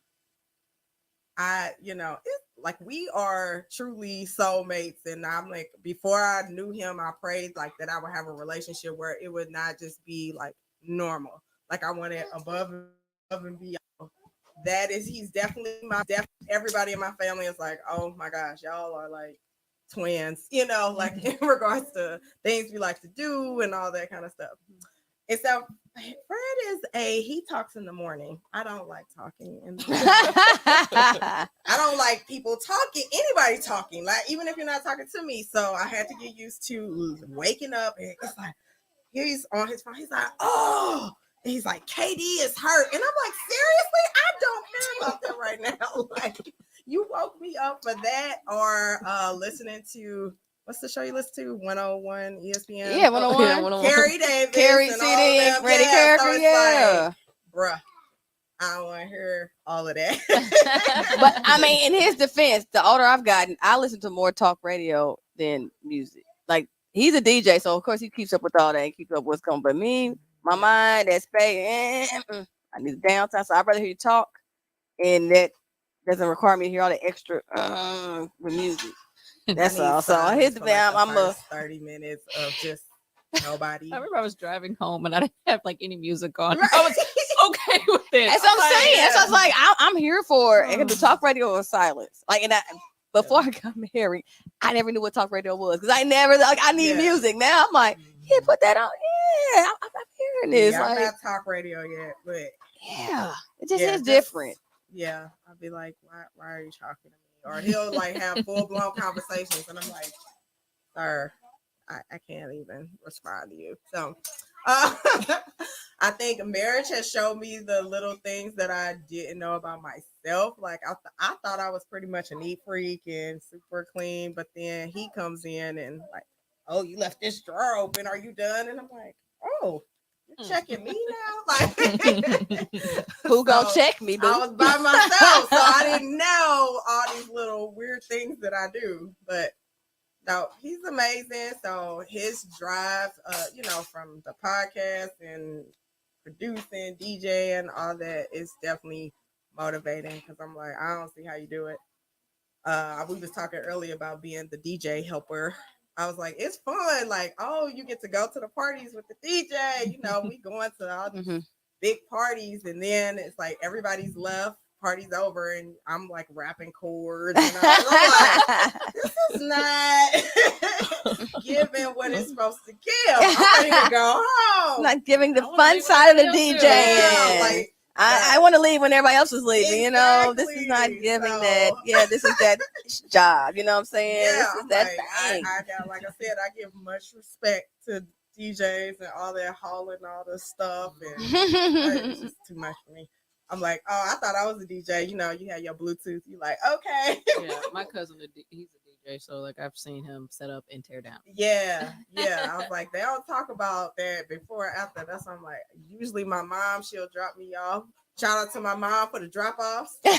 it's like we are truly soulmates, and I'm like, before I knew him, I prayed like that I would have a relationship where it would not just be like normal. Like I wanted above and beyond. He's definitely everybody in my family is like, oh my gosh, y'all are like twins, like in regards to things we like to do and all that kind of stuff. And so Fred he talks in the morning. I don't like talking in the morning. I don't like people talking, anybody talking, like even if you're not talking to me. So I had to get used to waking up and it's like he's on his phone. He's like, oh, and he's like, KD is hurt. And I'm like, seriously? I don't care about that right now. Like, you woke me up for that, or listening to, what's the show you listen to? 101 ESPN? Yeah, 101. Carrie Davis. Carrie and CD, all them. Ready Yeah, Character, so it's yeah. like, bruh, I don't want to hear all of that. But I mean, in his defense, the older I've gotten, I listen to more talk radio than music. Like he's a DJ, so of course he keeps up with all that and keeps up with what's going. But me, my mind, that space, I need downtime. So I'd rather hear you talk, and that doesn't require me to hear all the extra with music. That's all. So his defense, I'm a 30 minutes of just nobody. I remember I was driving home and I didn't have like any music on. Right. I was okay with it. That's what I'm saying. That's what I was like, I'm here for it. Oh. And the talk radio was silence. Like, and before I got married, I never knew what talk radio was because I never like I need music. Now I'm like, yeah, put that on. Yeah, I'm hearing this. Yeah, like, I'm not talk radio yet, but yeah, it just is different. Yeah, I'll be like, why are you talking to me? Or he'll like have full blown conversations, and I'm like, sir, I can't even respond to you. So I think marriage has shown me the little things that I didn't know about myself. Like I thought I was pretty much a neat freak and super clean, but then he comes in and like, oh, you left this drawer open. Are you done? And I'm like, oh, you're checking me now? Like, who gonna check me? Boo? I was by myself, so I didn't know all these little weird things that I do. But no, he's amazing. So his drive, from the podcast and producing, DJ, and all that is definitely motivating because I'm like, I don't see how you do it. We was talking earlier about being the DJ helper. I was like, it's fun. Like, oh, you get to go to the parties with the DJ. We going to all these big parties, and then it's like everybody's left, party's over, and I'm like rapping chords. And I'm like, this is not giving what it's supposed to give. I'm ready to go home. Not giving the fun side of the DJ. Yeah, like, I want to leave when everybody else is leaving. Exactly. This is not giving that. Yeah, this is that job. You know what I'm saying? Yeah, this is that like, thing. I got, like I said, I give much respect to DJs and all that hauling, all this stuff, and it's just too much for me. I'm like, oh, I thought I was a DJ. You had your Bluetooth. You like, okay. Yeah, my cousin, he's a DJ, so like I've seen him set up and tear down. Yeah. I was like, they don't talk about that before or after. That's why I'm like, usually my mom, she'll drop me off. Shout out to my mom for the drop-offs to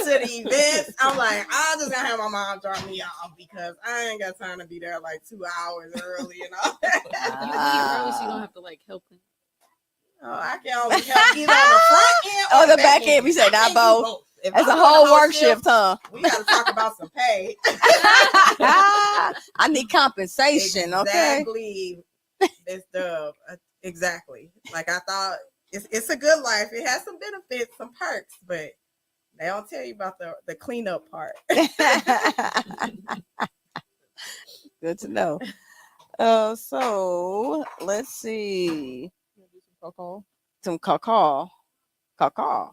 the events. I'm like, I'm just gonna have my mom drop me off because I ain't got time to be there like 2 hours early and all that. You leave early so you don't have to like help them. Oh, I can always help either on the front end or the back end. We say not both. If That's a I'm whole on the work shift, huh? We gotta talk about some pay. I need compensation. Exactly. It's the exactly. Like I thought. It's a good life. It has some benefits, some perks, but they don't tell you about the cleanup part. Good to know. So let's see. Some cacao. Cacao.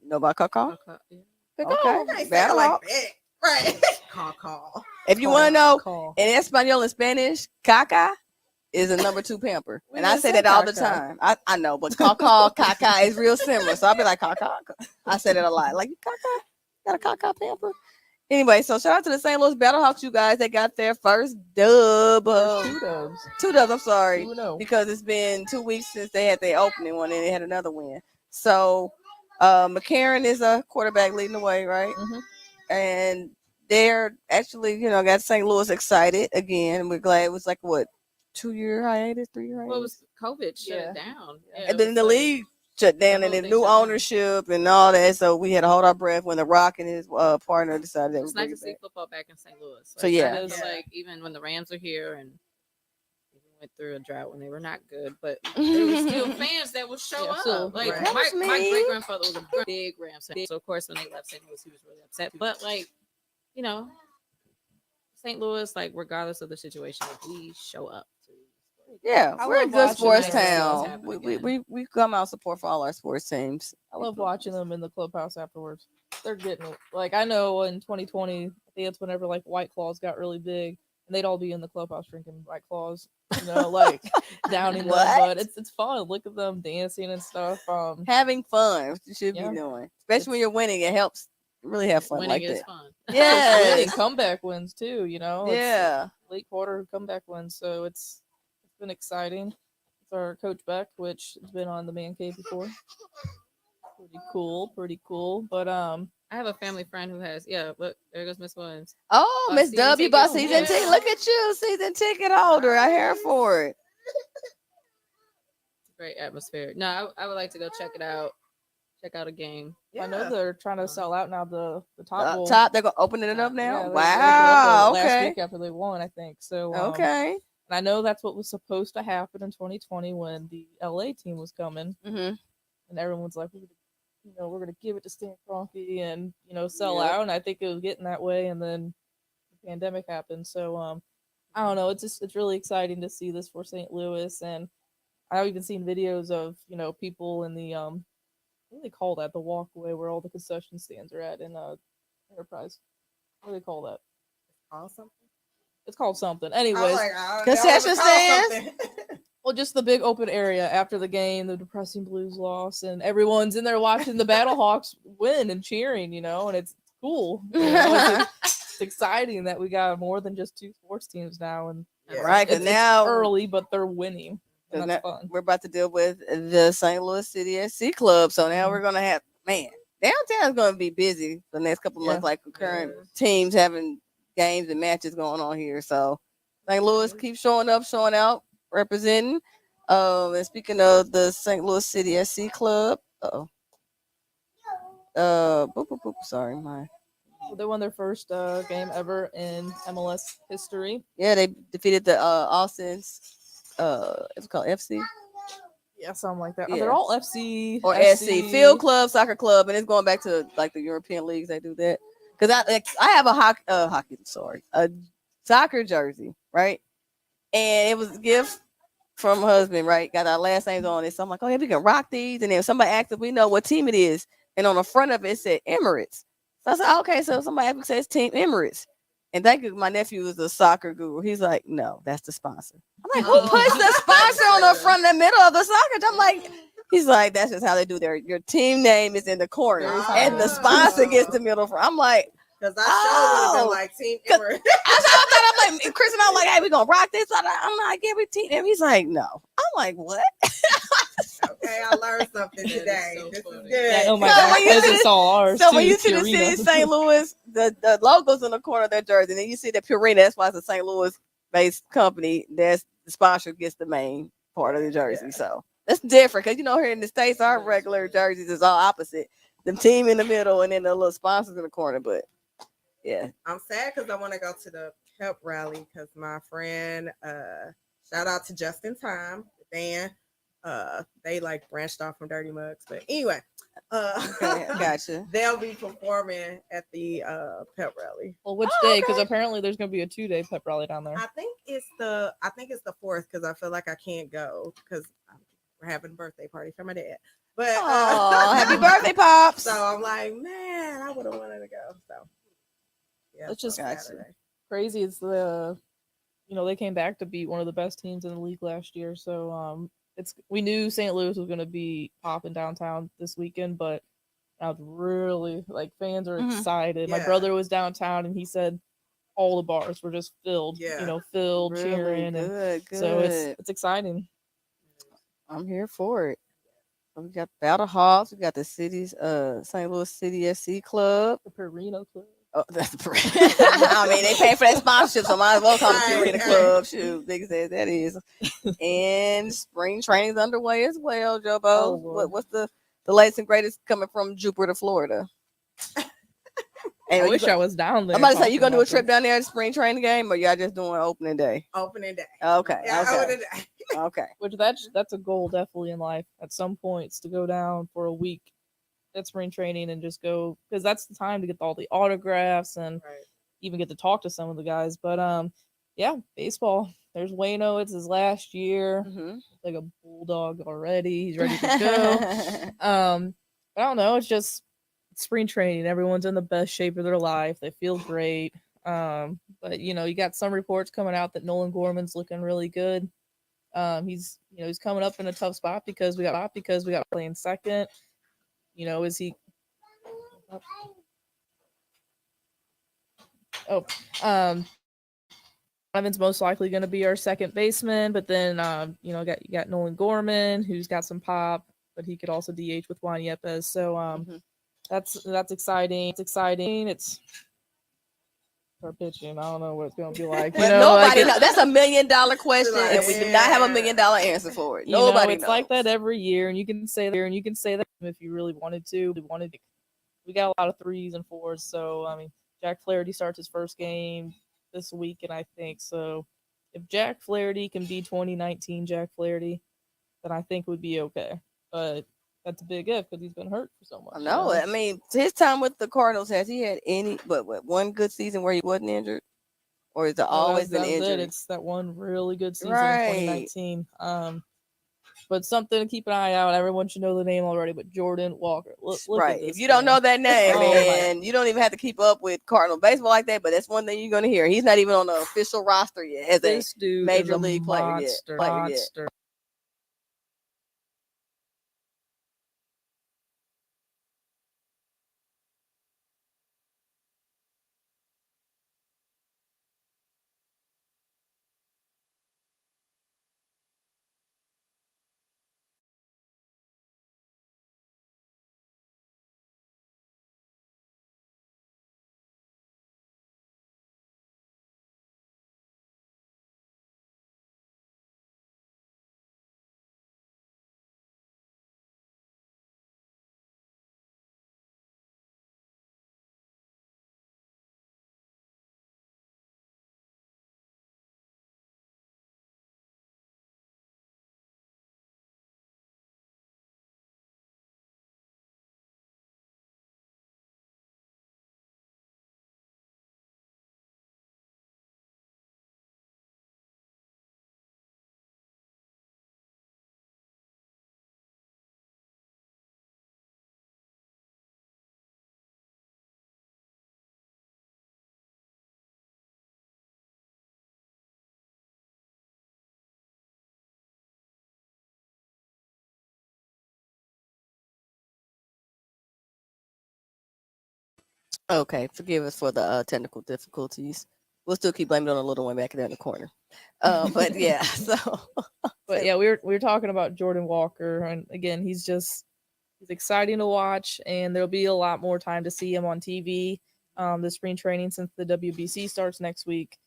You know about cacao? Okay. They say it like that. Right. Cacao. If you want to know, in Espanol and Spanish, caca is a number 2 pamper. And I say that all the time. I know, but caca is real similar. So I'll be like, caca. I say that a lot. Like, caca, got a caca pamper. Anyway, so shout out to the St. Louis Battlehawks, you guys. They got their first dub. 2 dubs. 2 dubs, I'm sorry. 2-0. Because it's been 2 weeks since they had their opening one and they had another win. So McCarron is a quarterback leading the way, right? Mm-hmm. And they're actually, got St. Louis excited again. We're glad it was like, 2-year hiatus, 3-year hiatus? Well, it was COVID shut down. Yeah, and then the league shut down and the new ownership and all that. So we had to hold our breath when The Rock and his partner decided it's nice to see football back in St. Louis. Like, so yeah. It was like even when the Rams are here and we went through a drought when they were not good, but there were still fans that would show up. Like my great grandfather was a big Rams fan. So of course when they left St. Louis, he was really upset. But like, St. Louis, like regardless of the situation, we show up. Yeah, we're a good sports town. We come out support for all our sports teams. I love watching them in the clubhouse afterwards. They're getting it. Like I know in 2020, I think it's whenever like White Claws got really big, and they'd all be in the clubhouse drinking White Claws, like downing them. But it's fun. Look at them dancing and stuff. Having fun, what you should be doing, especially when you're winning. It helps really have fun. Winning like is that. fun. Yeah, winning comeback wins too. Yeah, late quarter comeback wins. So it's been exciting. It's our coach Beck, which has been on the Man Cave before. Pretty cool. But I have a family friend who has look, there goes Miss Williams. Oh, Miss W bought season ticket. Look at you, season ticket holder. I hear for it. Great atmosphere. No, I would like to go check it out. Check out a game. Yeah. I know they're trying to sell out now. The top bowl. They're gonna open it up now. Yeah, wow. Last Okay. week after they won, I think. So okay. And I know that's what was supposed to happen in 2020 when the LA team was coming, Mm-hmm. and everyone's like, we're gonna give it to Stan Kroenke and sell Yep. out. And I think it was getting that way, and then the pandemic happened. So I don't know. It's really exciting to see this for St. Louis, and I've even seen videos of people in the what do they call that? The walkway where all the concession stands are at in Enterprise. What do they call that? Awesome. It's called something. I was Anyways, like, oh, Concession that was called stands? something. well, just the big open area after the game, the depressing Blues loss, and everyone's in there watching the Battlehawks win and cheering, and it's cool. It's exciting that we got more than just two sports teams now, and Right, because it's now early, but they're winning, and 'cause that's now fun. we're about to deal with the St. Louis City SC Club. So now we're gonna have downtown's gonna be busy the next couple of months, like current teams having games and matches going on here. So St. Louis keeps showing up, showing out, representing. And speaking of the St. Louis City SC Club, sorry, my So they won their first game ever in MLS history. yeah, they defeated the Austin's it's called FC. Yeah, something like that. Yeah. They're all FC Or SC Field Club, Soccer Club, and it's going back to like the European leagues. They do that because I have a soccer jersey, right? And it was a gift from my husband, right? Got our last names on it, so I'm like, oh yeah, we can rock these. And then somebody asked if we know what team it is, and on the front of it said Emirates. So I said, okay, so somebody asked me says Team Emirates. And thank you, my nephew is a soccer guru. He's like, no, that's the sponsor. I'm like, who puts the sponsor on the front and the middle of the soccer? I'm like, he's like, that's just how they do your team name is in the corner and the sponsor gets the middle front. I'm like, because I sure would have been like Team Emirates. I'm like, Chris and I'm like, hey, we gonna rock this. I'm like, yeah, we Team Emirates. He's like, no. I'm like, what? Okay, I learned something today. So this is funny. good. Oh my God, it's all ours. So too, when you see the Purina. city of St. Louis, the logo's in the corner of their jersey, and then you see the Purina. That's why it's a St. Louis-based company. That's the sponsor gets the main part of the jersey. So that's different because here in the States, our regular jerseys is all opposite. The team in the middle, and then the little sponsors in the corner. But yeah, I'm sad because I want to go to the pep rally because my friend, shout out to Just in Time, the band. They like branched off from Dirty Mugs, but anyway, okay, gotcha. They'll be performing at the pep rally. Well, which day? Because apparently there's going to be a 2-day pep rally down there. I think it's the 4th because I feel like I can't go because we're having a birthday party for my dad. But happy birthday, Pops! So I'm like, man, I would have wanted to go. So yeah, it's just Saturday. Crazy. It's they came back to beat one of the best teams in the league last year. So we knew St. Louis was going to be popping downtown this weekend, but I was really fans are excited. Yeah. My brother was downtown and he said all the bars were just filled. Filled, Really cheering, good. so it's exciting. I'm here for it. We got Battle Hawks. We got the city's St. Louis City SC Club. The Purina Club. Oh, that's the I mean, they pay for that sponsorship, so might as well call it the Purina Club. Shoot, niggas said that is. And spring training's underway as well, Jobo. Oh, What's the latest and greatest coming from Jupiter, Florida? I wish I was down there. I'm about to say, you gonna do a trip down there to spring training game, or y'all just doing opening day? Opening day. Okay. Yeah, okay. opening day. Okay. Which that's a goal definitely in life at some points to go down for a week at spring training and just go, because that's the time to get all the autographs and even get to talk to some of the guys. But yeah, baseball. There's Wayno. It's his last year. Mm-hmm. Like a bulldog already. He's ready to go. I don't know. It's just spring training. Everyone's in the best shape of their life. They feel great. But you got some reports coming out that Nolan Gorman's looking really good. He's coming up in a tough spot because we got playing second. Is he? Evan's most likely going to be our second baseman, but then you got Nolan Gorman, who's got some pop, but he could also DH with Juan Yepes. So that's exciting. It's exciting. It's for pitching. I don't know what it's going to be like. Nobody knows. That's $1 million question, and we do not have $1 million answer for it. Nobody it's knows. like that every year, and you can say that if you really wanted to. We got a lot of 3s and 4s, so I mean, Jack Flaherty starts his first game this week, and I think so. if Jack Flaherty can be 2019 Jack Flaherty, then I think we'd be okay. But that's a big if because he's been hurt for so much. I know. I mean, his time with the Cardinals, has he had any but one good season where he wasn't injured? Or has it always been injured? It's that one really good season Right. in 2019. But something to keep an eye out. Everyone should know the name already, but Jordan Walker. Look Right. at this If you don't know that name, Oh, and you don't even have to keep up with Cardinal baseball like that, but that's one thing you're going to hear. He's not even on the official roster yet as This dude major is a league player yet. monster. Okay, forgive us for the technical difficulties. We'll still keep blaming it on the little one back there in the corner. But yeah, so. But yeah, we were talking about Jordan Walker, and again, he's exciting to watch, and there'll be a lot more time to see him on TV. The spring training since the WBC starts next week,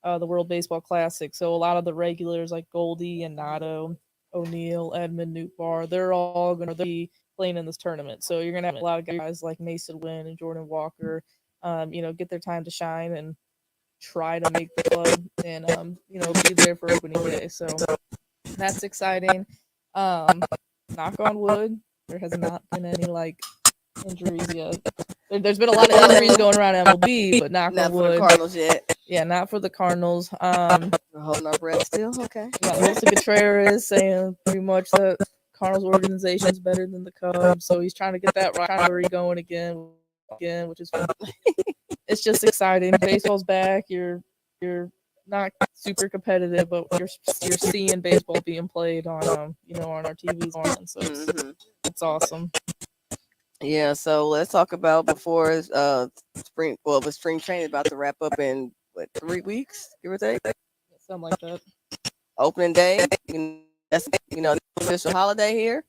the World Baseball Classic. So a lot of the regulars like Goldie and Nato, O'Neill, Edmund, Newtbar, they're all going to be playing in this tournament. So you're going to have a lot of guys like Mason Wynn and Jordan Walker, get their time to shine and try to make the club and, be there for opening day. So that's exciting. Knock on wood, there has not been any injuries yet. There's been a lot of injuries going around MLB, but knock on wood. Not for the Cardinals yet. Yeah, not for the Cardinals. We're holding our breath still. Okay. Melissa Contreras saying pretty much that Cardinals organization is better than the Cubs, so he's trying to get that rivalry going again, which is fun. It's just exciting. Baseball's back. You're not super competitive, but you're seeing baseball being played on on our TVs, so it's awesome. Yeah, so let's talk about before spring. Well, the spring training is about to wrap up in 3 weeks, give or take. Something like that. Opening day, that's the official holiday here.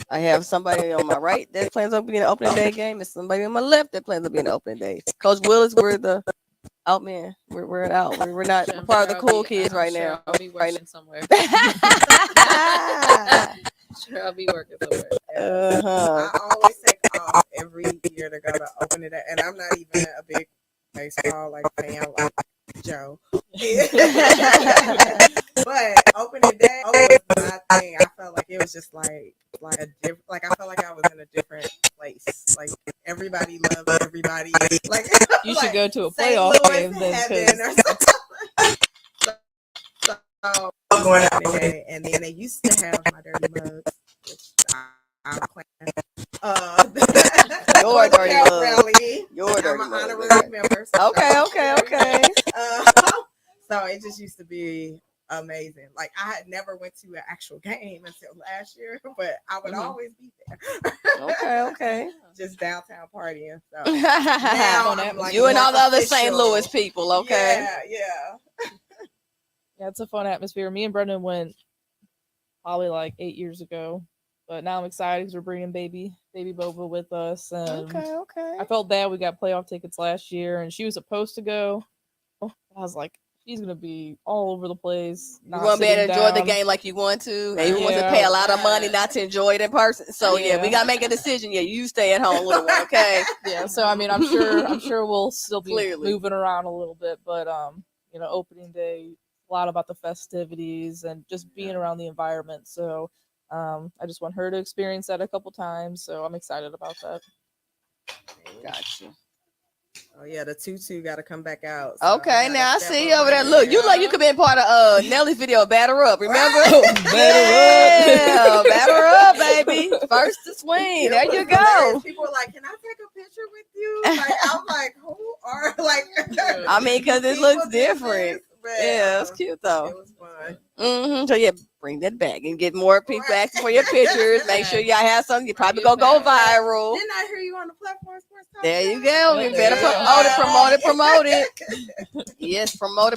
I have somebody on my right that plans on being an opening day game, and somebody on my left that plans on being an opening day. Coach Willis, we're the out man. We're out. We're not part of the cool kids right now. I'll be working somewhere. Sure, I'll be working somewhere. I always take off every year to go to opening day, and I'm not even a big baseball fan like Joe. But opening day was my thing. I felt like it was just like a different. Like I felt like I was in a different place. Like everybody loved everybody. Like you should go to a playoff game then. So going out today, and then they used to have my dirty mugs, which I'm playing. Your dirty mug. Rally. Your dirty I'm an mug. honorary member. So Okay. So it just used to be amazing. Like I had never went to an actual game until last year, but I would always be there. Okay. Just downtown partying. So now I'm like you and all the other official. St. Louis people, okay? Yeah. Yeah, it's a fun atmosphere. Me and Brendan went probably 8 years ago, but now I'm excited because we're bringing baby Boba with us. Okay. I felt bad we got playoff tickets last year, and she was supposed to go. I was like, she's gonna be all over the place. You want to be able to enjoy the game like you want to, and you want to pay a lot of money not to enjoy it in person. So yeah, we gotta make a decision. Yeah, you stay at home, little one, okay? Yeah. So I mean, I'm sure we'll still be moving around a little bit, but opening day a lot about the festivities and just being around the environment. So I just want her to experience that a couple times. So I'm excited about that. Gotcha. Oh yeah, the tutu got to come back out. So Okay, now I step see up you over my there. Look, you game. like you could be a part of Nelly's video, Batter Up. Remember? Batter Yeah, batter up, baby. First to swing. It There was you hilarious. go. People were like, "Can I take a picture with you?" Like, I'm like, "Who are like?" I mean, because it people looks do different. this, but, Yeah, it's cute though. It was fun. So yeah, bring that back and get more people asking for your pictures. Make sure y'all have something. You probably gonna go viral. Didn't I hear you on the platform sports talk? There you go. You better promote it. Yes, promote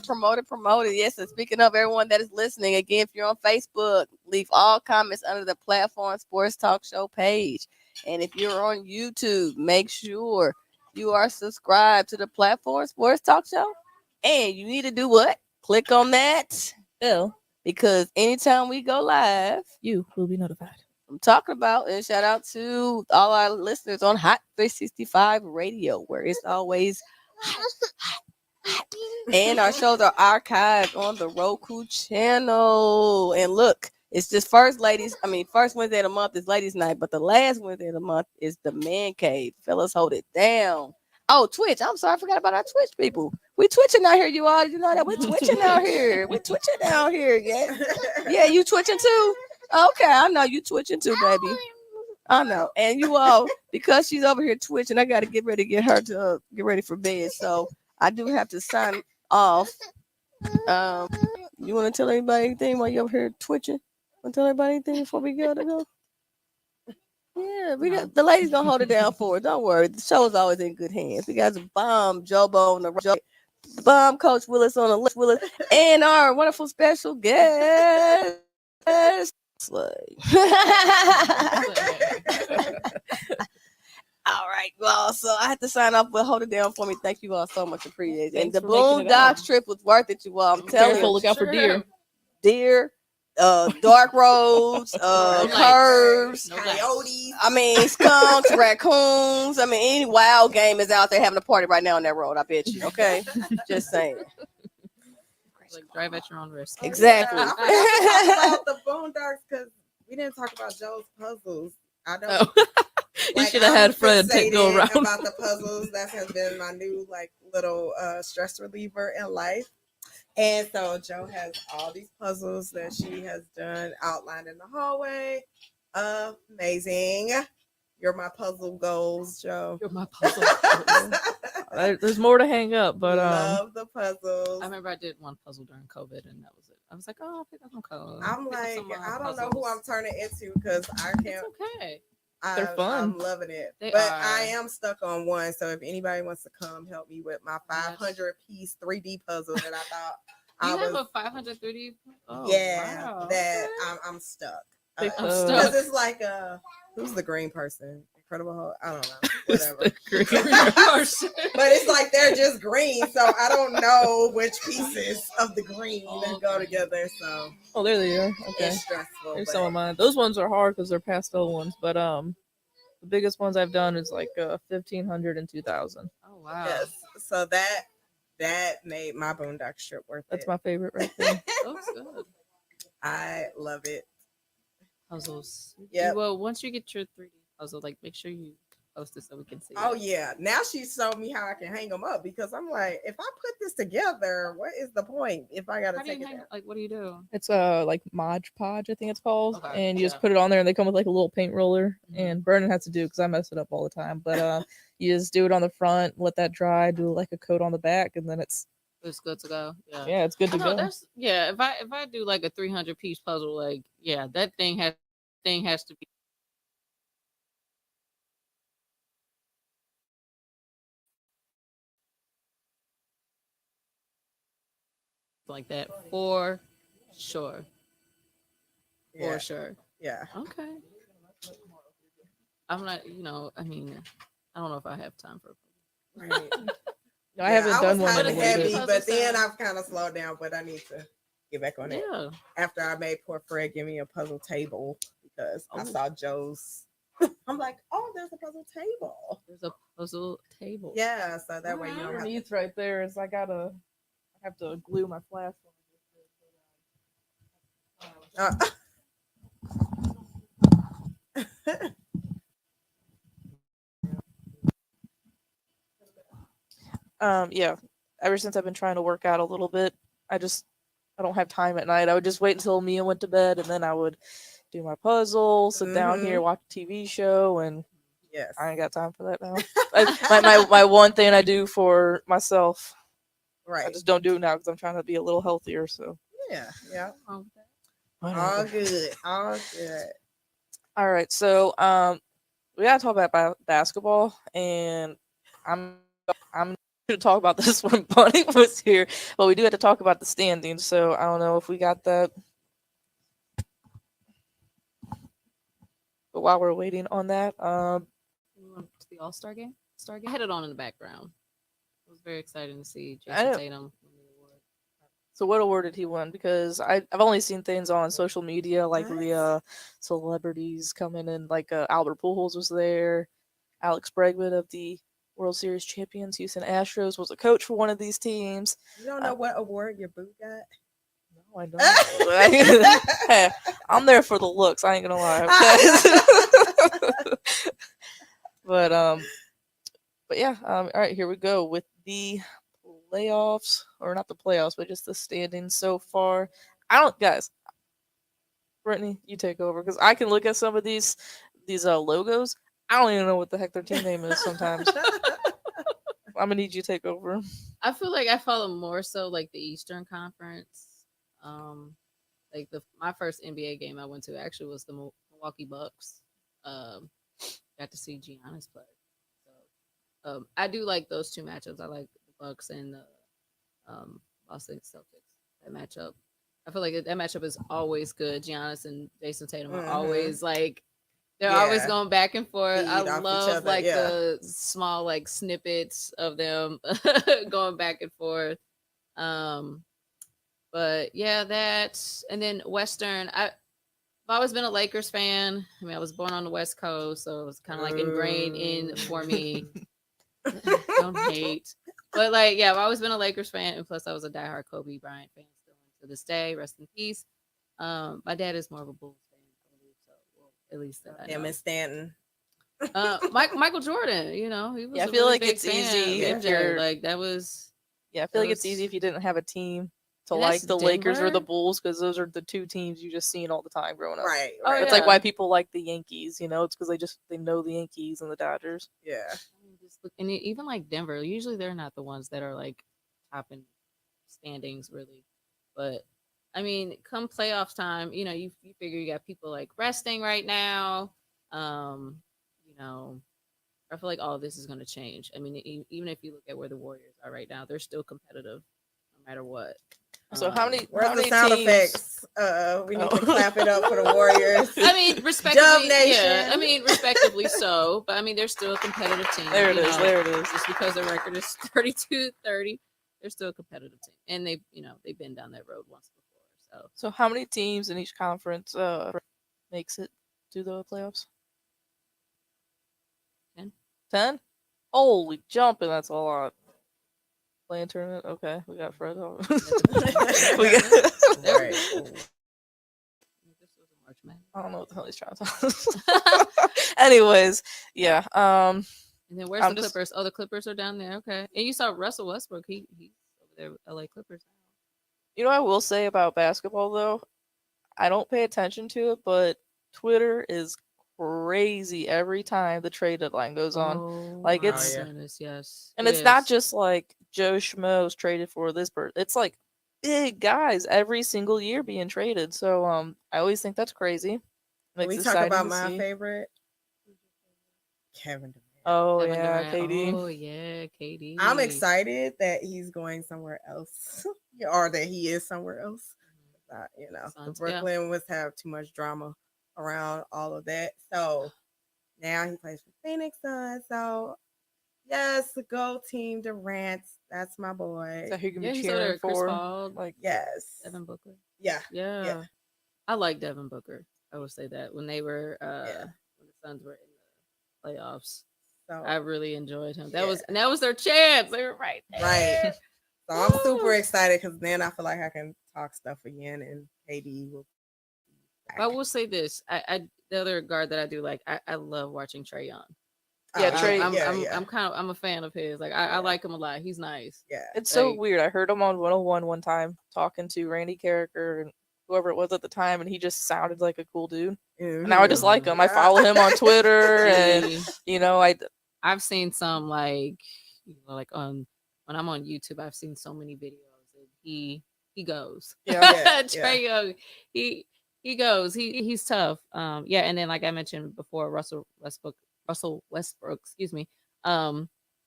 it. Yes, and speaking of everyone that is listening, again, if you're on Facebook, leave all comments under the Platform Sports Talk Show page. And if you're on YouTube, make sure you are subscribed to the Platform Sports Talk Show. And you need to do what? Click on that Bill, because anytime we go live, you will be notified. I'm talking about, and shout out to all our listeners on Hot 365 Radio, where it's always hot. And our shows are archived on the Roku channel. And look, it's just first Wednesday of the month is ladies' night, but the last Wednesday of the month is the man cave. Fellas, hold it down. Oh, Twitch. I'm sorry, I forgot about our Twitch people. We twitching out here, you all. You know that we're twitching out here. We're twitching out here. Yeah. Yeah, you twitching too? Okay, I know you twitching too, baby. I know. And you all, because she's over here twitching, I got to get ready to get her to get ready for bed. So I do have to sign off. You want to tell everybody anything while you're over here twitching? Want to tell everybody anything before we go to go? Yeah, we got the ladies gonna hold it down for it. Don't worry, the show is always in good hands. We got the bomb Jobo on the bomb Coach Willis on the left, and our wonderful special guest. All right, well, so I had to sign off, but hold it down for me. Thank you all so much, appreciate it. And the Boondocks trip was worth it, you all. I'm telling you. Look out for deer, dark roads, curves, coyotes. I mean, skunks, raccoons. I mean, any wild game is out there having a party right now on that road. I bet you. Okay, just saying. Like drive at your own risk. Exactly. Yeah, I forgot to talk about the Boondocks because we didn't talk about Joe's puzzles. I don't. You should have had Fred go around about the puzzles. That has been my new little stress reliever in life. And so Joe has all these puzzles that she has done outlined in the hallway. Amazing. You're my puzzle goals, Joe. You're my puzzle goals. There's more to hang up, but love the puzzles. I remember I did one puzzle during COVID, and that was it. I was like, oh, I'll pick up some code. I'm like, I don't know who I'm turning into because I can't. It's okay. They're fun. I'm loving it. They but are. I am stuck on one. So if anybody wants to come help me with my 500-piece 3D puzzle that I thought You have a 500 3D? Oh, yeah, wow. that I'm stuck. I'm Because stuck. it's like who's the green person? Incredible Hulk? I don't know. Whatever. But it's like they're just green, so I don't know which pieces of the green go together. So there they are. Okay. it's stressful. Here's but some of mine. Those ones are hard because they're pastel ones, but the biggest ones I've done is like 1,500 and 2,000. Oh wow. yes. So that made my Boondocks trip worth That's it. my favorite right there. Looks good. I love it. Puzzles. Yep. Well, once you get your 3D puzzle, like make sure you post it so we can see. Oh it. yeah. Now she showed me how I can hang them up because I'm like, if I put this together, what is the point if I gotta How do take you it hang, down? like what do you do? It's like Mod Podge, I think it's called, Okay, and you just yeah. put it on there, and they come with like a little paint roller. Mhm. And Vernon has to do because I mess it up all the time. But you just do it on the front, let that dry, do like a coat on the back, and then it's good to go. yeah, it's good I to know, go. that's if I do like a 300-piece puzzle, like that thing has to be like that for sure. Yeah. For sure. Yeah. Okay. I'm not, I mean, I don't know if I have time for Right. No, I haven't done was one in kinda a little heavy, bit. but then I've kind of slowed down. But I need to get back on it. Yeah. After I made poor Fred give me a puzzle table because I Oh. saw Joe's. I'm like, oh, there's a puzzle table. There's a puzzle table. Yeah, so that way you don't have to. Underneath right there is I have to glue my flash. Uh, Yeah. Ever since I've been trying to work out a little bit, I don't have time at night. I would just wait until Mia went to bed, and then I would do my puzzle, sit down here, watch a TV show, and yes. I ain't got time for that now. my one thing I do for myself, Right. I just don't do it now because I'm trying to be a little healthier. So Yeah. Yeah. All whatever. good. All good. All right, so we gotta talk about basketball, and I'm going to talk about this when Bunny was here, but we do have to talk about the standings. So I don't know if we got that. But while we're waiting on that, We went to the All-Star game. I had it on in the background. It was very exciting to see Jason Tatum win the award. so what award did he win? Because I've only seen things on social media like the celebrities coming in, like Albert Pujols was there, Alex Bregman of the World Series champions Houston Astros was a coach for one of these teams. You don't know what award your boo got? No, I don't. Hey, I'm there for the looks. I ain't gonna lie. Okay? But yeah. All right, here we go with the playoffs, or not the playoffs, but just the standings so far. Guys. Brittany, you take over because I can look at some of these logos. I don't even know what the heck their team name is sometimes. I'm gonna need you to take over. I feel like I follow more so like the Eastern Conference. Like my first NBA game I went to actually was the Milwaukee Bucks. Got to see Giannis play. So I do like those two matchups. I like the Bucks and the Boston Celtics. That matchup. I feel like that matchup is always good. Giannis and Jason Tatum are always like they're always going back and forth. I love like the small like snippets of them going back and forth. But yeah, that and then Western. I've always been a Lakers fan. I mean, I was born on the West Coast, so it was kind of like ingrained in for me. Don't hate, but like yeah, I've always been a Lakers fan, and plus I was a diehard Kobe Bryant fan still to this day. Rest in peace. My dad is more of a Bulls fan, I believe, so well, at least that I know. Him and Stanton. Michael Jordan, you know, he was. Yeah, I a feel really like big it's fan easy of if MJ. you're like that was. Yeah, I feel like it's easy if you didn't have a team to And like that's the Lakers or the Denver? Bulls, because those are the two teams you just seen all the time growing up. Right. Oh, Right. It's like yeah. why people like the Yankees, you know, it's because they know the Yankees and the Dodgers. Yeah. I mean, just look, and even like Denver, usually they're not the ones that are like top in standings really, but I mean, come playoffs time, you know, you figure you got people like resting right now. You know, I feel like all of this is going to change. I mean, even if you look at where the Warriors are right now, they're still competitive no matter what. So how many? Where's how the many sound teams? effects? We need to clap it up for the Warriors. I mean, respectively, Dub Nation. yeah. I mean, respectively so, but I mean, they're still a competitive team. There it you is. know, There it is. Just because their record is 32-30, they're still a competitive team, and they've been down that road once before. So how many teams in each conference makes it to the playoffs? 10. 10? Holy jumping! That's a lot. Playing tournament. Okay, we got Fred. We got. Right. I don't know what the hell he's trying to talk. Anyways, yeah. And then where's I'm the just- Clippers? Oh, the Clippers are down there. Okay, and you saw Russell Westbrook. He's over there, LA Clippers. You know what I will say about basketball though? I don't pay attention to it, but Twitter is crazy every time the trade deadline goes on. Oh, Like, my it's- goodness, yes, And it it's not is. just like Joe Schmo's traded for this person. It's like big guys every single year being traded. So I always think that's crazy. Can Makes we it talk exciting about to my see. favorite? Kevin Durant. Oh Kevin yeah, Durant. KD. Oh yeah, KD. I'm excited that he's going somewhere else, or that he is somewhere else. You know, the Suns, yeah. Brooklyn was have too much drama around all of that. So now he plays for Phoenix Suns. So yes, go Team Durant. That's my boy. So who can Yeah, be he's over there. cheering Chris for? Paul, Like, Yes. Devin Booker. Yeah. Yeah. I like Devin Booker. I would say that when they were when the Suns were in the playoffs, So I really enjoyed him. Yeah. That was their chance. They were right there. right. So I'm super Woo. excited because then I feel like I can talk stuff again, and KD will I will say this: I the other guard that I do like, I love watching Trae Young. Yeah, Trae- I'm a fan of his. Like I like him a lot. He's nice. Yeah. It's so Like- weird. I heard him on 101 one time talking to Randy Carricker and whoever it was at the time, and he just sounded like a cool dude. And now I just like him. I follow him on Twitter, and you know, I've seen some like, you know, like on when I'm on YouTube, I've seen so many videos, and he goes. Yeah, Trae Young, he goes. He's tough. Yeah, and then like I mentioned before, Russell Westbrook, excuse me.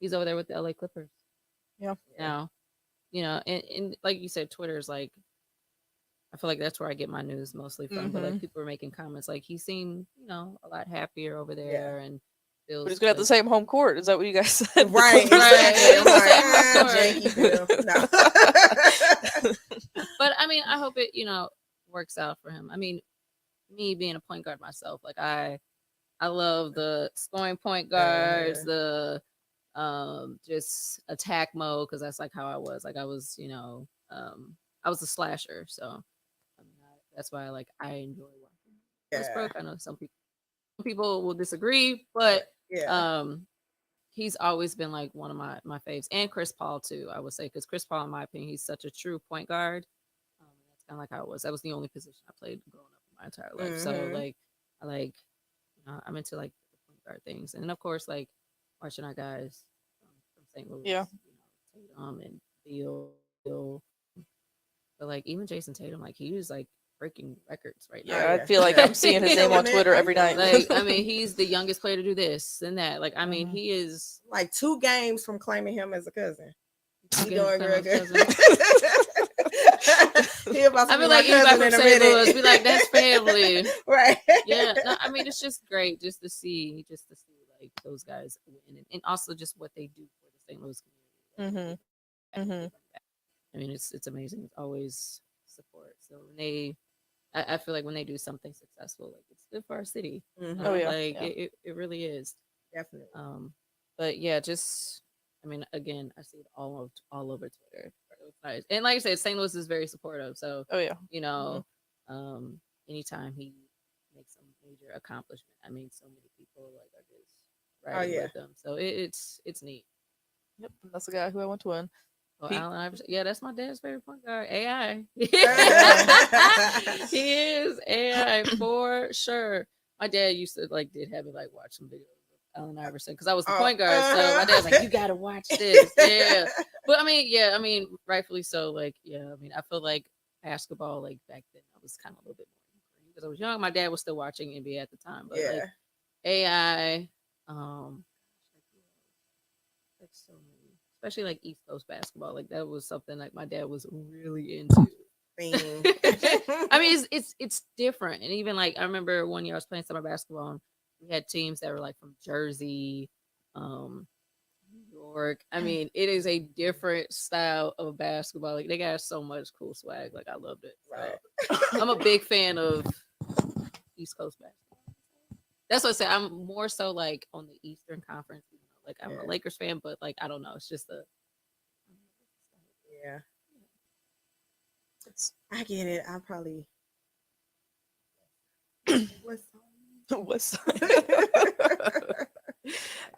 He's over there with the LA Clippers. Yeah. Now, you know, and like you said, Twitter is like, I feel like that's where I get my news mostly from. But like people are making comments like he seemed, you know, a lot happier over there, and feels. But he's gonna have the same home court. Is that what you guys said? Right. No. But I mean, I hope it, you know, works out for him. I mean, me being a point guard myself, like I love the scoring point guards, the just attack mode, because that's like how I was. Like I was, you know, I was a slasher, so I mean, that's why I enjoy watching Westbrook. I know some people will disagree, but he's always been like one of my faves, and Chris Paul too. I would say, because Chris Paul, in my opinion, he's such a true point guard. That's kind of like how it was. That was the only position I played growing up in my entire life. So like, I like, you know, I'm into like the point guard things, and of course, like watching our guys from St. Louis, Yeah, you know, Tatum and Beal. But like even Jason Tatum, like he was like breaking records right now. Yeah, I feel like I'm seeing his name on Twitter every night. Like, I mean, he's the youngest player to do this and that. Like, I mean, he is like 2 games from claiming him as a cousin. He's doing real good. I mean, like anybody from St. Louis, be like, that's family, right? Yeah, no, I mean, it's just great just to see like those guys win, and also just what they do for the St. Louis community. I mean, it's amazing. It's always support. So when I feel like when they do something successful, like it's good for our city. Oh yeah, like it really is. Definitely. But yeah, just I mean, again, I see it all over Twitter. It's nice. And like I said, St. Louis is very supportive. So you know, anytime he makes some major accomplishment, I mean, so many people like are just riding with them. So it's neat. Yep, that's the guy who I went to win. Oh, Allen Iverson. Yeah, that's my dad's favorite point guard. AI. He is AI for sure. My dad used to did have me watch some videos of Allen Iverson because I was the point guard. So my dad's like, you gotta watch this. Yeah. But I mean, rightfully so. I mean, I feel like basketball, back then, I was kind of a little bit more because I was young. My dad was still watching NBA at the time. But AI, so many. Especially East Coast basketball, that was something my dad was really into. I mean, it's different, and even I remember one year I was playing summer basketball, and we had teams that were from Jersey, New York. I mean, it is a different style of basketball. They got so much cool swag. I loved it. So, I'm a big fan of East Coast basketball. That's what I say. I'm more so on the Eastern Conference. I'm a Lakers fan, but I don't know. It's just I get it. I probably What's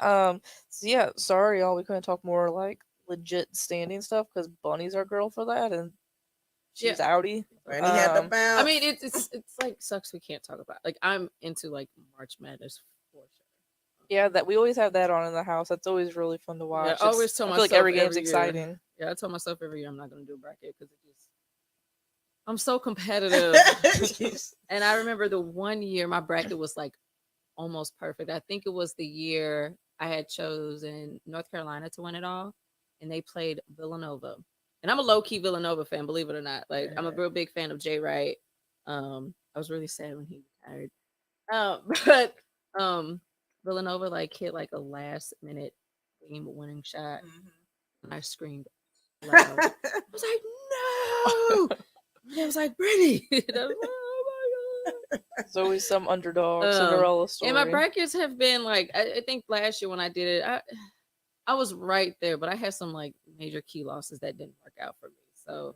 so yeah, sorry y'all, we couldn't talk more legit standing stuff because Bunny's our girl for that, and she's outie. And he had the bounce. I mean, it's sucks we can't talk about. I'm into March Madness for sure. Yeah, that we always have that on in the house. That's always really fun to watch. Yeah, I always tell myself every game's exciting. Yeah, I tell myself every year I'm not going to do a bracket because I'm so competitive. And I remember the one year my bracket was almost perfect. I think it was the year I had chosen North Carolina to win it all, and they played Villanova. And I'm a low-key Villanova fan, believe it or not. I'm a real big fan of Jay Wright. I was really sad when he retired. But Villanova hit a last minute game winning shot. And I screamed loud. I was like, no! And I was like, Brittany. And I was like, oh my God. There's always some underdog Cinderella story. And my brackets have been I think last year when I did it, I was right there, but I had some major key losses that didn't work out for me. So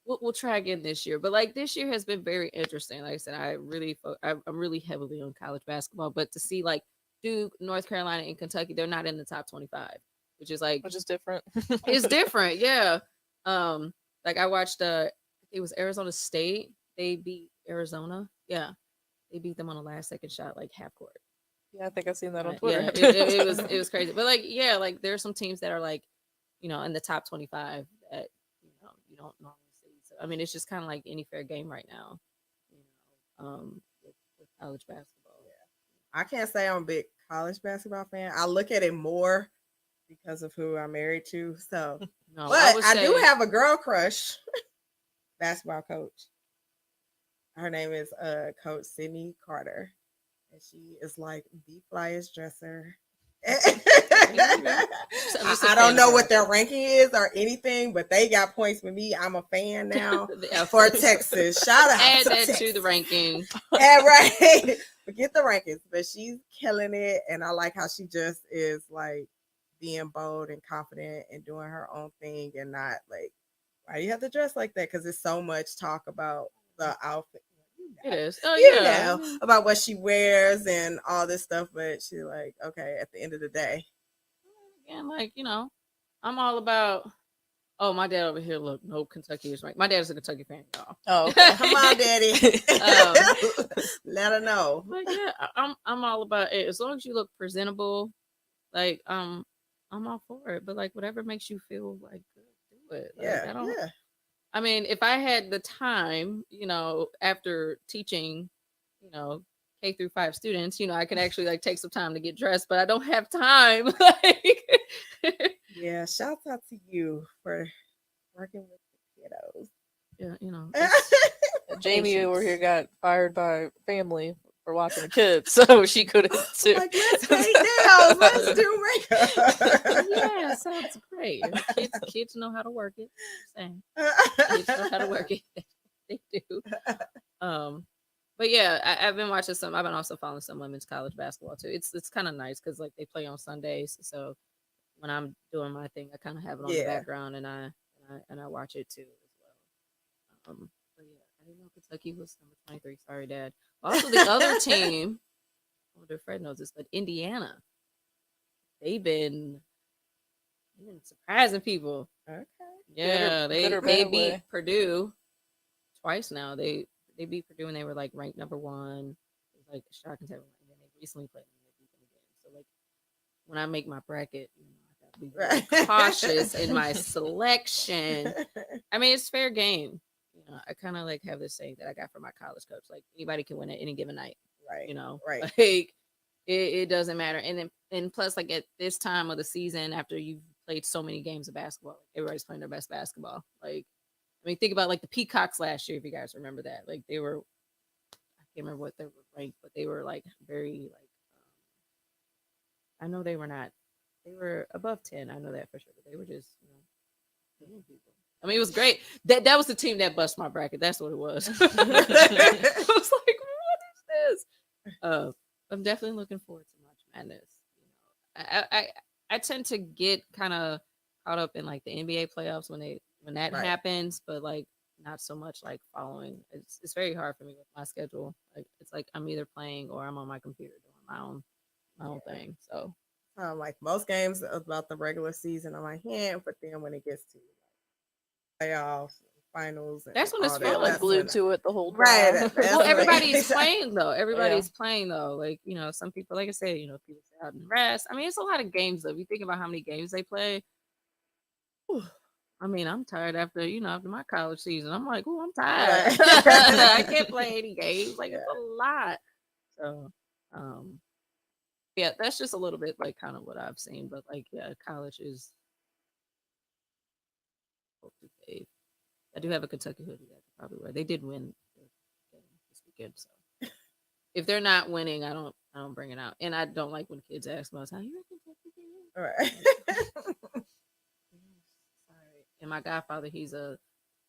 we'll try again this year. But like this year has been very interesting. Like I said, I'm really heavily on college basketball. But to see like Duke, North Carolina, and Kentucky, they're not in the top 25, which is different. it's different. Yeah. Like I watched it was Arizona State. They beat Arizona. Yeah. They beat them on a last second shot, like half court. Yeah, I think I've seen that on Yeah, Twitter. it was crazy. But like, yeah, like there are some teams that are like, in the top 25 that you don't normally see. So I mean, it's just kind of like any fair game right now, with college basketball. I can't say I'm a big college basketball fan. I look at it more because of who I'm married to. So, No, but I do have a girl crush, basketball coach. Her name is Coach Sydney Carter, and she is like the flyest dresser. I don't know what their ranking is or anything, but they got points with me. I'm a fan now for Texas. Shout out Add to that Texas. to the ranking. Yeah, right. Forget the rankings, but she's killing it, and I like how she just is like being bold and confident and doing her own thing, and not like, why do you have to dress like that? Because it's so much talk about the outfit. It is. Oh You yeah. know, about what she wears and all this stuff, but she's like, okay, at the end of the day. And like, I'm all about. Oh, my dad over here. Look, no, Kentucky is right. My dad is a Kentucky fan, y'all. Oh, okay. Come on, Daddy. Let her know. But yeah, I'm all about it. As long as you look presentable, like I'm all for it. But like whatever makes you feel like good, do it. Like, Yeah. I mean, if I had the time, after teaching, K through 5 students, I could actually like take some time to get dressed, but I don't have time. Yeah, shouts out to you for working with the kiddos. Yeah, Jamie over here got fired by family for watching the kids, so she couldn't too. Like, let's paint nails, let's do makeup. Yeah, sounds great. Kids know how to work it. Same. Kids know how to work it. They do. But yeah, I've been watching some. I've been also following some women's college basketball too. It's kind of nice because like they play on Sundays, so when I'm doing my thing, I kind of have it on the background, and I watch it too as well. But yeah, I didn't know Kentucky was number 23. Sorry, Dad. Also, the other team, I wonder if Fred knows this, but Indiana, they've been surprising people. Okay. Yeah, Good or they bad beat way. Purdue twice now. They beat Purdue and they were like ranked number 1. It was like shocking to everyone. And then they recently played and they beat them again. So like when I make my bracket, I gotta be very cautious in my selection. I mean, it's fair game. I kind of like have this saying that I got from my college coach. Like anybody can win at any given night. Right. Right. Like it doesn't matter. And plus, like at this time of the season, after you've played so many games of basketball, everybody's playing their best basketball. Like, I mean, think about like the Peacocks last year, if you guys remember that. Like they were, I can't remember what they were ranked, but they were like very like, I know they were not, they were above 10. I know that for sure, but they were just, beating people. I mean, it was great. That was the team that bust my bracket. That's what it was. I was like, what is this? I'm definitely looking forward to March Madness. I tend to get kind of caught up in like the NBA playoffs when that happens, but like not so much like following. It's very hard for me with my schedule. Like it's like I'm either playing or I'm on my computer doing my own thing. So like most games about the regular season, I'm like, but then when it gets to playoffs, finals, and that's when it's fun. Like glued to it the whole time. Right. Well, everybody's playing though. Everybody's playing though. Like, some people, like I said, people stay out and rest. I mean, it's a lot of games though. If you think about how many games they play. I mean, I'm tired after my college season. I'm like, I'm tired. I can't play any games. Like, it's a lot. So, yeah, that's just a little bit like kind of what I've seen. But like, yeah, college is. I do have a Kentucky hoodie that I could probably wear. They did win this weekend, so if they're not winning, I don't bring it out. And I don't like when kids ask me, "How you a Kentucky fan?" All right. Sorry. And my godfather, he's a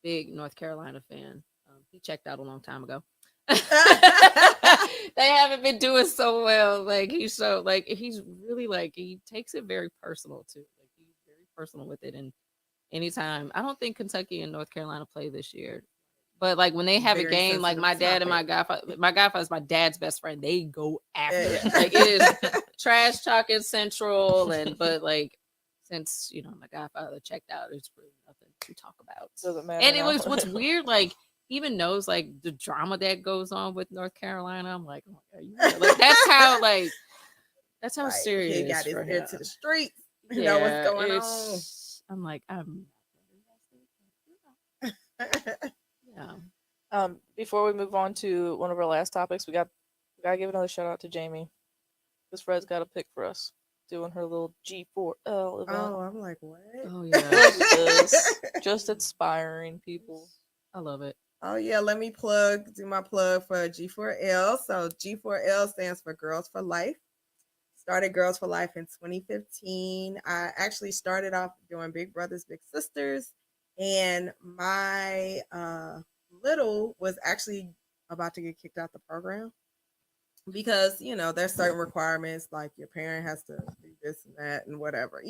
big North Carolina fan. He checked out a long time ago. They haven't been doing so well. Like he's really like he takes it very personal too. Like he's very personal with it, and anytime. I don't think Kentucky and North Carolina play this year. But like when they have a Very game, like my sensitive dad and my godfather is my dad's best friend. They go after it. Like it is trash talking central, but like since my godfather checked out, there's really nothing to talk about. Doesn't matter. And it now. was what's weird, like he even knows like the drama that goes on with North Carolina. I'm like, oh my god, you know? Like that's how Right. serious. He got his ear to the streets. You know what's going on. I'm like, yeah. Before we move on to one of our last topics, we gotta give another shout out to Jamie, because Fred's got a pick for us doing her little G4L event. Oh, I'm like, what? Oh yeah, just inspiring people. I love it. Oh yeah, let me do my plug for G4L. So G4L stands for Girlz4Life. Started Girlz4Life in 2015. I actually started off doing Big Brothers Big Sisters, and my little was actually about to get kicked out the program because there's certain requirements, like your parent has to do this and that and whatever,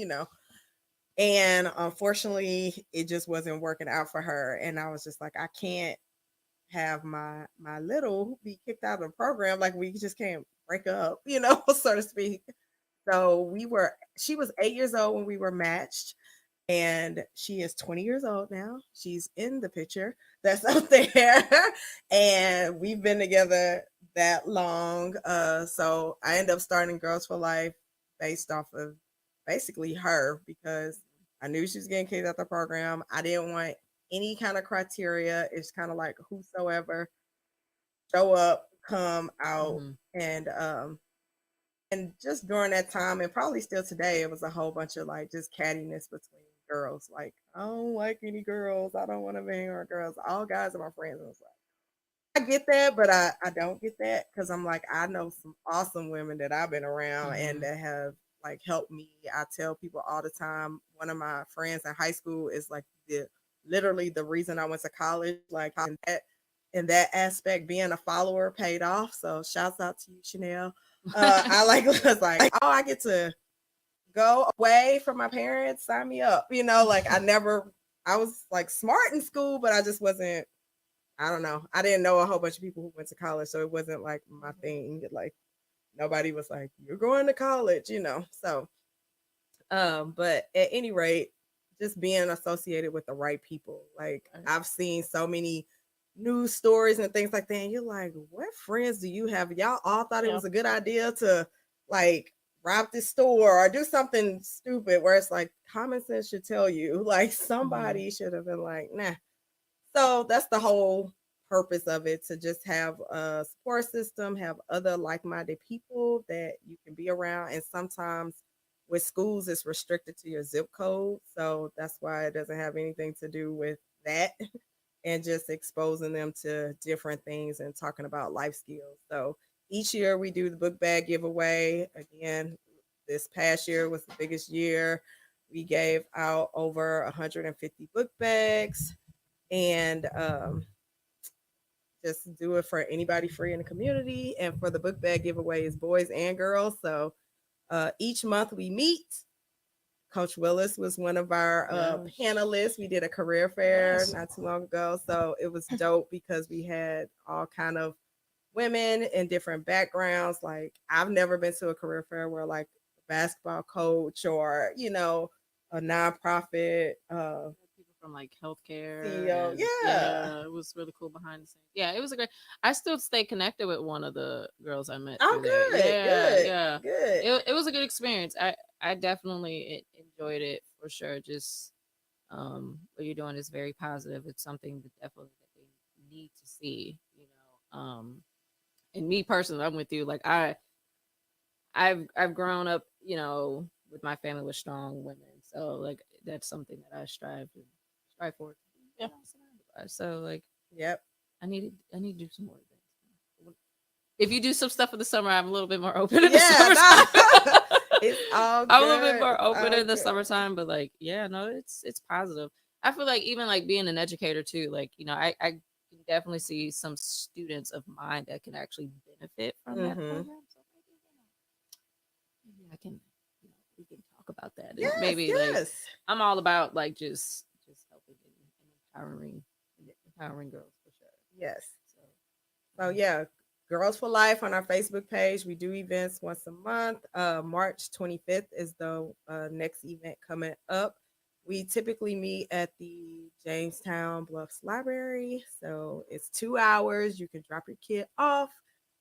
and unfortunately it just wasn't working out for her, and I was just like, I can't have my little be kicked out of the program. Like, we just can't break up, so to speak. So she was 8 years old when we were matched, and she is 20 years old now. She's in the picture that's up there, and we've been together that long. So I ended up starting Girlz4Life based off of basically her, because I knew she was getting kicked out of the program. I didn't want any kind of criteria. It's kind of like whosoever show up, come out, and just during that time, and probably still today, it was a whole bunch of like just cattiness between girls. Like, I don't like any girls. I don't want to be around girls. All guys are my friends. And it's like, I get that, but I don't get that, because I'm like, I know some awesome women that I've been around and that have like helped me. I tell people all the time, one of my friends in high school is like literally the reason I went to college. Like, in that aspect, being a follower paid off. So shouts out to you, Chanel. I was like, oh, I get to go away from my parents, sign me up. Like I was like smart in school, but I just wasn't, I don't know. I didn't know a whole bunch of people who went to college, so it wasn't like my thing. Like, nobody was like, you're going to college, So, but at any rate, just being associated with the right people. Like, I've seen so many news stories and things like that, and you're like, what friends do you have? Y'all all thought it was a good idea to like rob this store or do something stupid, where it's like common sense should tell you, like, somebody should have been like, nah. So that's the whole purpose of it, to just have a support system, have other like-minded people that you can be around. And sometimes with schools, it's restricted to your zip code, so that's why it doesn't have anything to do with that. And just exposing them to different things and talking about life skills. So each year we do the book bag giveaway. Again, this past year was the biggest year. We gave out over 150 book bags, and just do it for anybody free in the community. And for the book bag giveaway is boys and girls. So each month we meet. Coach Willis was one of our panelists. We did a career fair not too long ago. So it was dope because we had all kind of women in different backgrounds. Like, I've never been to a career fair where like a basketball coach or, a nonprofit. People from like healthcare. CEO. Yeah, it was really cool behind the scenes. Yeah, it was a great. I still stay connected with one of the girls I met. Oh, good. Yeah. Good. It was a good experience. I definitely enjoyed it for sure. Just what you're doing is very positive. It's something that definitely that they need to see, and me personally, I'm with you. Like I've grown up, with my family with strong women. So like that's something that I strive for. Yeah. So like, yep. I need to do some more things. If you do some stuff in the summer, I'm a little bit more open in the summertime. It's all good. I'm a little bit more open in the summertime, but like, yeah, no, it's positive. I feel like even like being an educator too, like, I can definitely see some students of mine that can actually benefit from that program. So maybe I can, we can talk about that. Yes, maybe like I'm all about like just empowering girls for sure. Yes. So yeah, Girls for Life on our Facebook page. We do events once a month. March 25th is the next event coming up. We typically meet at the Jamestown Bluffs Library. So it's 2 hours. You can drop your kid off,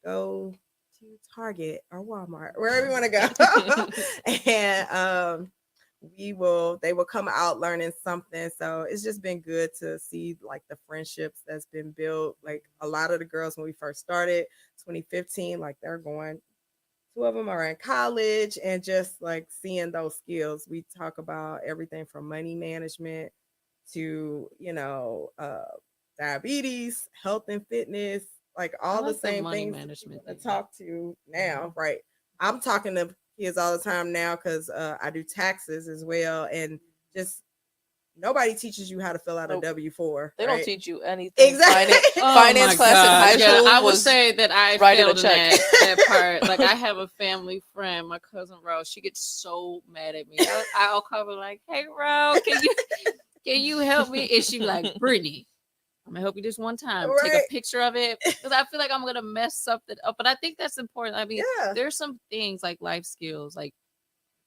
go to Target or Walmart, wherever you want to go. And they will come out learning something. So it's just been good to see like the friendships that's been built. Like a lot of the girls when we first started 2015, like they're going, 2 of them are in college, and just like seeing those skills. We talk about everything from money management to diabetes, health and fitness, like all the same money things management to talk to now, right? I'm talking to kids all the time now because I do taxes as well, and just nobody teaches you how to fill out a W-4. They right? don't teach you anything. Exactly. Finance class in high school I would was say that I writing a failed in check. that part. Like I have a family friend, my cousin Rose. She gets so mad at me. I'll call her like, "Hey, Rose, can you help me?" And she like, "Brittany, I'm gonna help you this one time. Take a picture of it because I feel like I'm gonna mess something up." But I think that's important. I mean, there's some things like life skills, like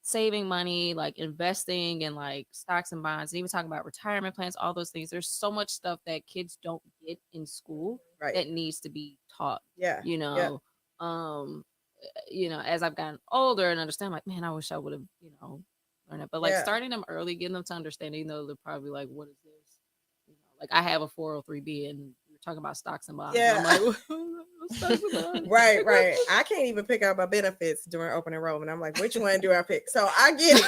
saving money, like investing in like stocks and bonds, and even talking about retirement plans, all those things. There's so much stuff that kids don't get in school that needs to be taught. As I've gotten older and understand, like, man, I wish I would have, learned it. But like starting them early, getting them to understand, they're probably like, what is this? Like I have a 403B and we're talking about stocks and bonds. Yeah. And I'm like, stocks and bonds. Right. I can't even pick out my benefits during open enrollment. I'm like, which one do I pick? So I get it.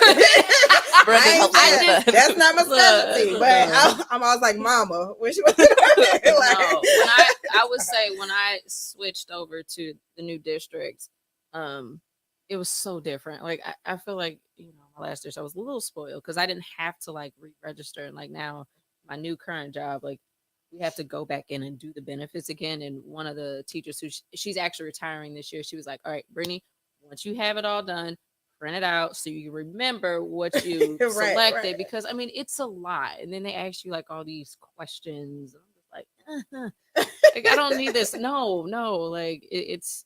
That's not my specialty. But I'm always like, Mama, which one? I would say when I switched over to the new districts, it was so different. Like I feel like, my last district I was a little spoiled because I didn't have to like re-register, and like now my new current job, like we have to go back in and do the benefits again. And one of the teachers who she's actually retiring this year, she was like, all right, Brittany, once you have it all done, print it out so you remember what you selected, because I mean it's a lot. And then they ask you like all these questions. I'm just like, like I don't need this. No, like it's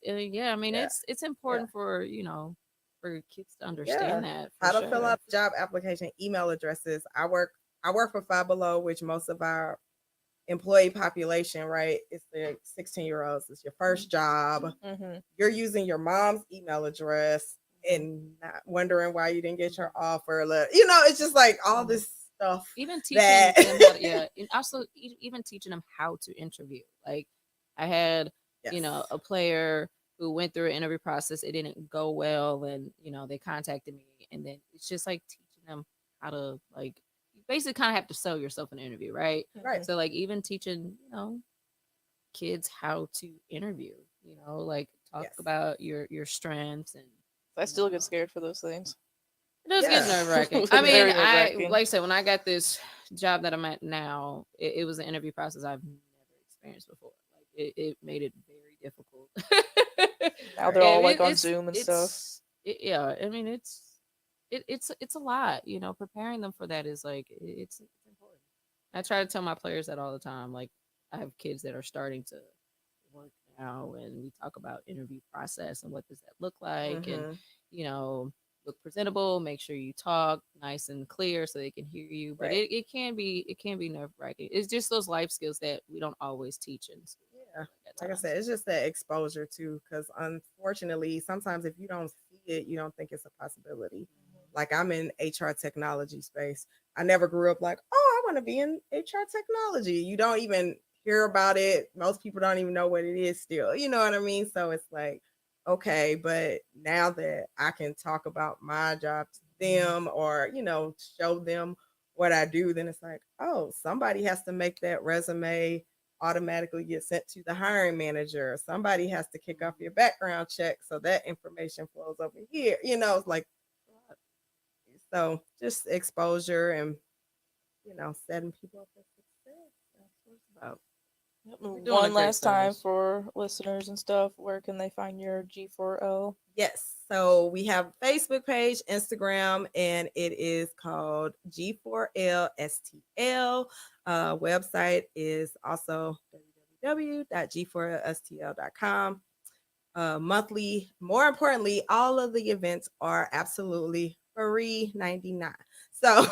important for for kids to understand that. How to fill out job application, email addresses. I work for Five Below, which most of our employee population, right? It's the 16-year-olds. It's your first job. You're using your mom's email address and not wondering why you didn't get your offer. It's just like all this stuff. Even teaching them how and also even teaching them how to interview. Like I had, a player who went through an interview process. It didn't go well, and they contacted me, and then it's just like teaching them how to like. Basically kind of have to sell yourself in an interview, right? So like even teaching, kids how to interview, like talk about your strengths. And I still get scared for those things. It does get nerve-wracking. I mean, like I said, when I got this job that I'm at now, it was an interview process I've never experienced before. Like it made it very difficult. Now they're all like on Zoom and stuff. I mean, it's a lot, preparing them for that is like it's important. I try to tell my players that all the time. Like I have kids that are starting to work now, and we talk about interview process and what does that look like, and look presentable, make sure you talk nice and clear so they can hear you. But it can be nerve-wracking. It's just those life skills that we don't always teach in school. Like I said, it's just that exposure too, because unfortunately sometimes if you don't see it, you don't think it's a possibility. Like I'm in HR technology space. I never grew up like, oh, I want to be in HR technology. You don't even hear about it. Most people don't even know what it is still. You know what I mean? So it's like, okay, but now that I can talk about my job to them or, show them what I do, then it's like, oh, somebody has to make that resume automatically get sent to the hiring manager. Somebody has to kick off your background check so that information flows over here. It's like, so just exposure and, setting people up for success. That's what it's about. doing a One great last time service. for listeners and stuff, where can they find your G4L? Yes. So we have a Facebook page, Instagram, and it is called G4LSTL. Website is also www.g4lstl.com. Monthly, more importantly, all of the events are absolutely free 99. So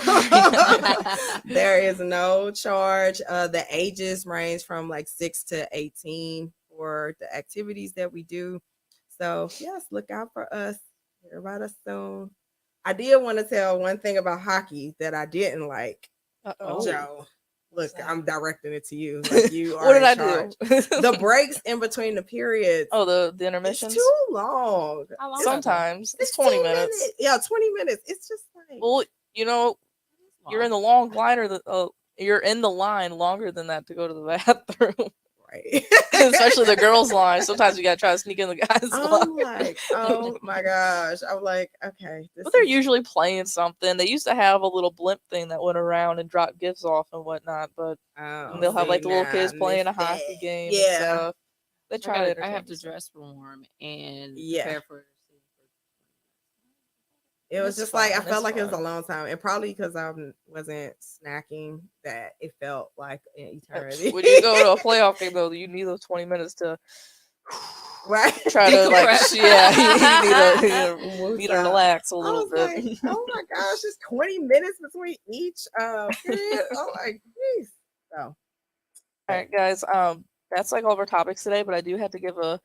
there is no charge. The ages range from like 6 to 18 for the activities that we do. So yes, look out for us. Hear about us soon. I did want to tell one thing about hockey that I didn't like. Uh-oh. Joe, look, What's that? I'm directing it to you. Like you are What did in I charge. do? The breaks in between the periods. Oh, the It's intermissions? too long. How long? Sometimes. It's 20 minutes. Yeah, 20 minutes. It's just like Well, you know, you're in the long line or you're in the line longer than that to go to the bathroom. right. Especially the girls' line. Sometimes you gotta try to sneak in the guys' I'm line. like, oh my gosh. I'm like, okay. This But they're is- usually playing something. They used to have a little blimp thing that went around and dropped gifts off and whatnot, but oh, they'll have like see, the little nah, kids I playing a missed hockey that. game and Yeah. stuff. They try to I entertain have to themselves. dress warm and Yeah. prepare for. It was It's just like I fine, felt it's like it was a fine. long time, and probably because I wasn't snacking, that it felt like an eternity. When you go to a playoff game though, you need those 20 minutes to right? try to like Decompress. you need to relax a I little was bit. like, oh my gosh, it's 20 minutes between each period. Oh my geez. So All right, guys. That's like all of our topics today, but I do have to give I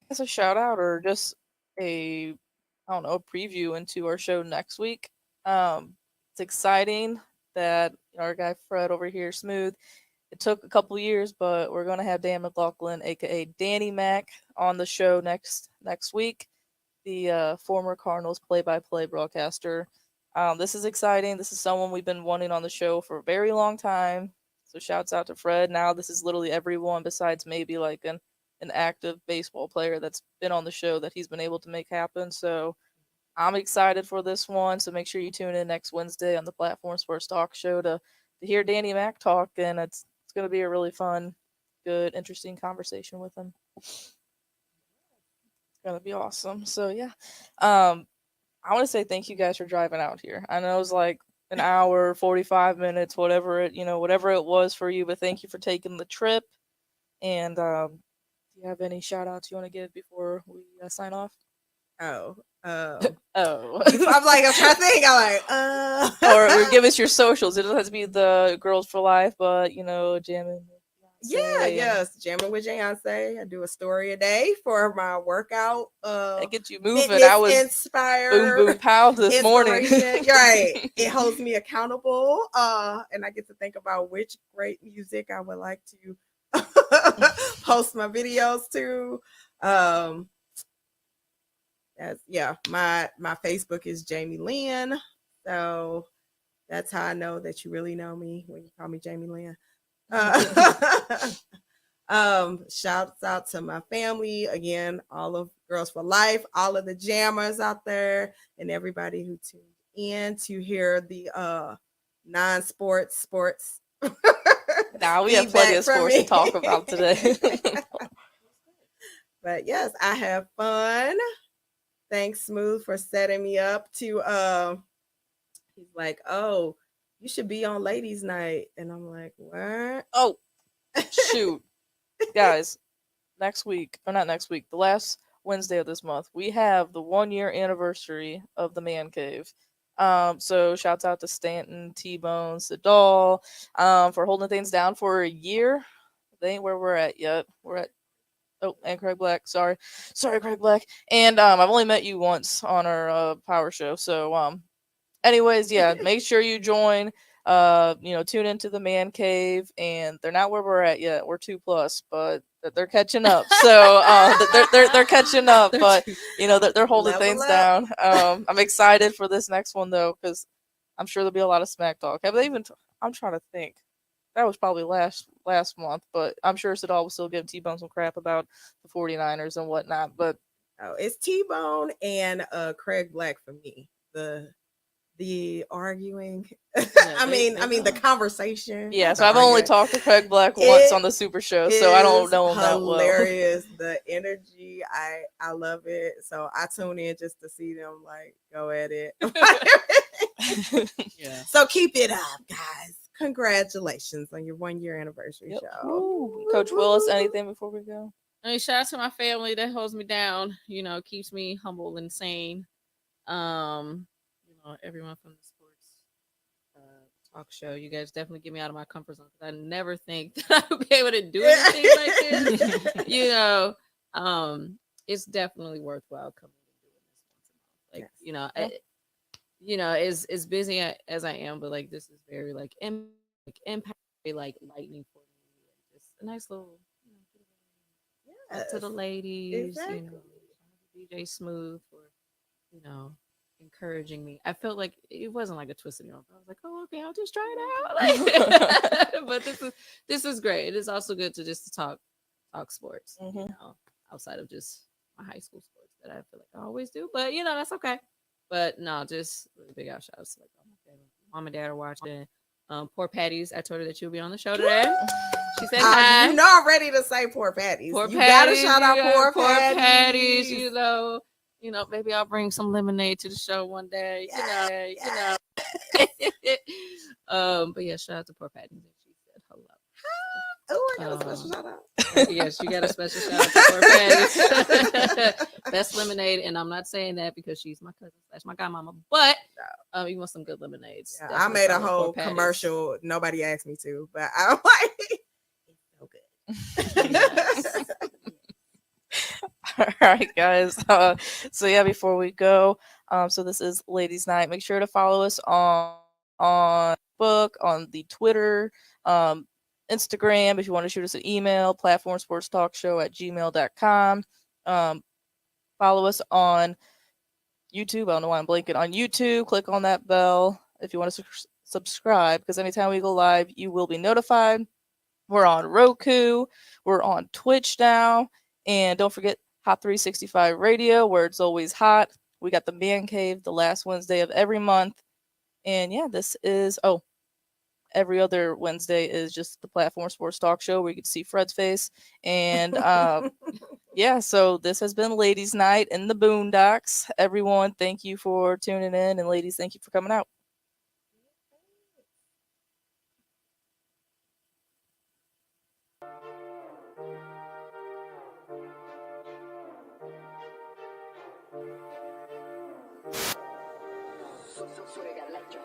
guess a shout out or just a, I don't know, a preview into our show next week. It's exciting that our guy Fred over here, Smooth. It took a couple years, but we're gonna have Dan McLaughlin, aka Danny Mac, on the show next week. The former Cardinals play-by-play broadcaster. This is exciting. This is someone we've been wanting on the show for a very long time. So shouts out to Fred. Now this is literally everyone besides maybe like an active baseball player that's been on the show that he's been able to make happen. So I'm excited for this one. So make sure you tune in next Wednesday on the Platform Sportstalk show to hear Danny Mac talk, and it's gonna be a really fun, good, interesting conversation with him. Gonna be awesome. So yeah, I want to say thank you guys for driving out here. I know it was like an hour, 45 minutes, whatever it was for you, but thank you for taking the trip. And do you have any shout outs you want to give before we sign off? oh. Oh, I'm like, I'm trying to think. I'm like, or give us your socials. It doesn't have to be the Girlz4Life, but jamming. Yeah, yes, jamming with Beyonce. I do a story a day for my workout. That gets you moving. Fitness I was inspired. boom boom pow this morning. Right. It holds me accountable. And I get to think about which great music I would like to post my videos to. My Facebook is Jamie Lynn. So that's how I know that you really know me, when you call me Jamie Lynn. Shouts out to my family again, all of Girlz4Life, all of the jammers out there, and everybody who tuned in to hear the non-sports. Now we have plenty of sports to talk about today. But yes, I have fun. Thanks, Smooth, for setting me up to he's like, oh, you should be on ladies' night. And I'm like, what? Oh, shoot. Guys, the last Wednesday of this month, we have the 1-year anniversary of the Man Cave. So shouts out to Stanton, T-Bone, Sadal, for holding things down for a year. They ain't where we're at yet. We're at and Craig Black. Sorry, Craig Black. And I've only met you once on our power show. So anyways, yeah, make sure you join. Tune into the Man Cave, and they're not where we're at yet. We're 2+, but they're catching up. So they're catching up, but they're holding Level things up. down. I'm excited for this next one though, because I'm sure there'll be a lot of smack talk. Have they even? I'm trying to think. That was probably last month, but I'm sure Sadal will still give T-Bone some crap about the 49ers and whatnot. But Oh, it's T-Bone and Craig Black for me. The the arguing. Yeah, I they mean the conversation. Yeah, not so the I've only arguing. talked to Craig Black It once on the Super Show, so I don't is know him that well. hilarious. The energy, I love it. So I tune in just to see them like go at it. Yeah. So keep it up, guys. Congratulations on your 1-year anniversary Yep. show. Woo. Coach Willis, anything before we go? I mean, shout out to my family that holds me down, keeps me humble and sane. Everyone from the sports talk show, you guys definitely get me out of my comfort zone because I never think that I would be able to do anything like this. It's definitely worthwhile coming and doing this once a month. As busy as I am, but like this is very like impact, like lightning for me. Just a nice little, to the ladies, exactly. DJ Smoooth for, encouraging me. I felt like it wasn't like a twisted arm. I was like, oh, okay, I'll just try it out. But this is great. It is also good to just talk sports, outside of just my high school sports that I feel like I always do. But that's okay. But no, just really big out shout outs to like mom and dad are watching. Poor Patty's. I told her that you'll be on the show today. She said hi. You know I'm ready to say poor Patty's. Poor You Patty's, gotta shout out poor Patty's. Patty's. Maybe I'll bring some lemonade to the show one day. But yeah, shout out to poor Patty's. She said hello. Oh, I got a special shout out. Yes, you got a special shout out to poor Patty's. Best lemonade, and I'm not saying that because she's my cousin / my godmama, but you want some good lemonades. Yeah, I made a whole commercial. Nobody asked me to, but I'm like, it's so good. All right, guys. So yeah, before we go, so this is Ladies Night. Make sure to follow us on book, on the Twitter, Instagram. If you want to shoot us an email, platformsportstalkshow@gmail.com. Follow us on YouTube. I don't know why I'm blanking on YouTube. Click on that bell if you want to subscribe, because anytime we go live, you will be notified. We're on Roku. We're on Twitch now. And don't forget Hot 365 Radio, where it's always hot. We got the Man Cave the last Wednesday of every month. And yeah, this is, every other Wednesday is just the Platform Sports Talk Show where you can see Fred's face. And yeah, so this has been Ladies Night in the Boondocks. Everyone, thank you for tuning in. And ladies, thank you for coming out. So they got electric.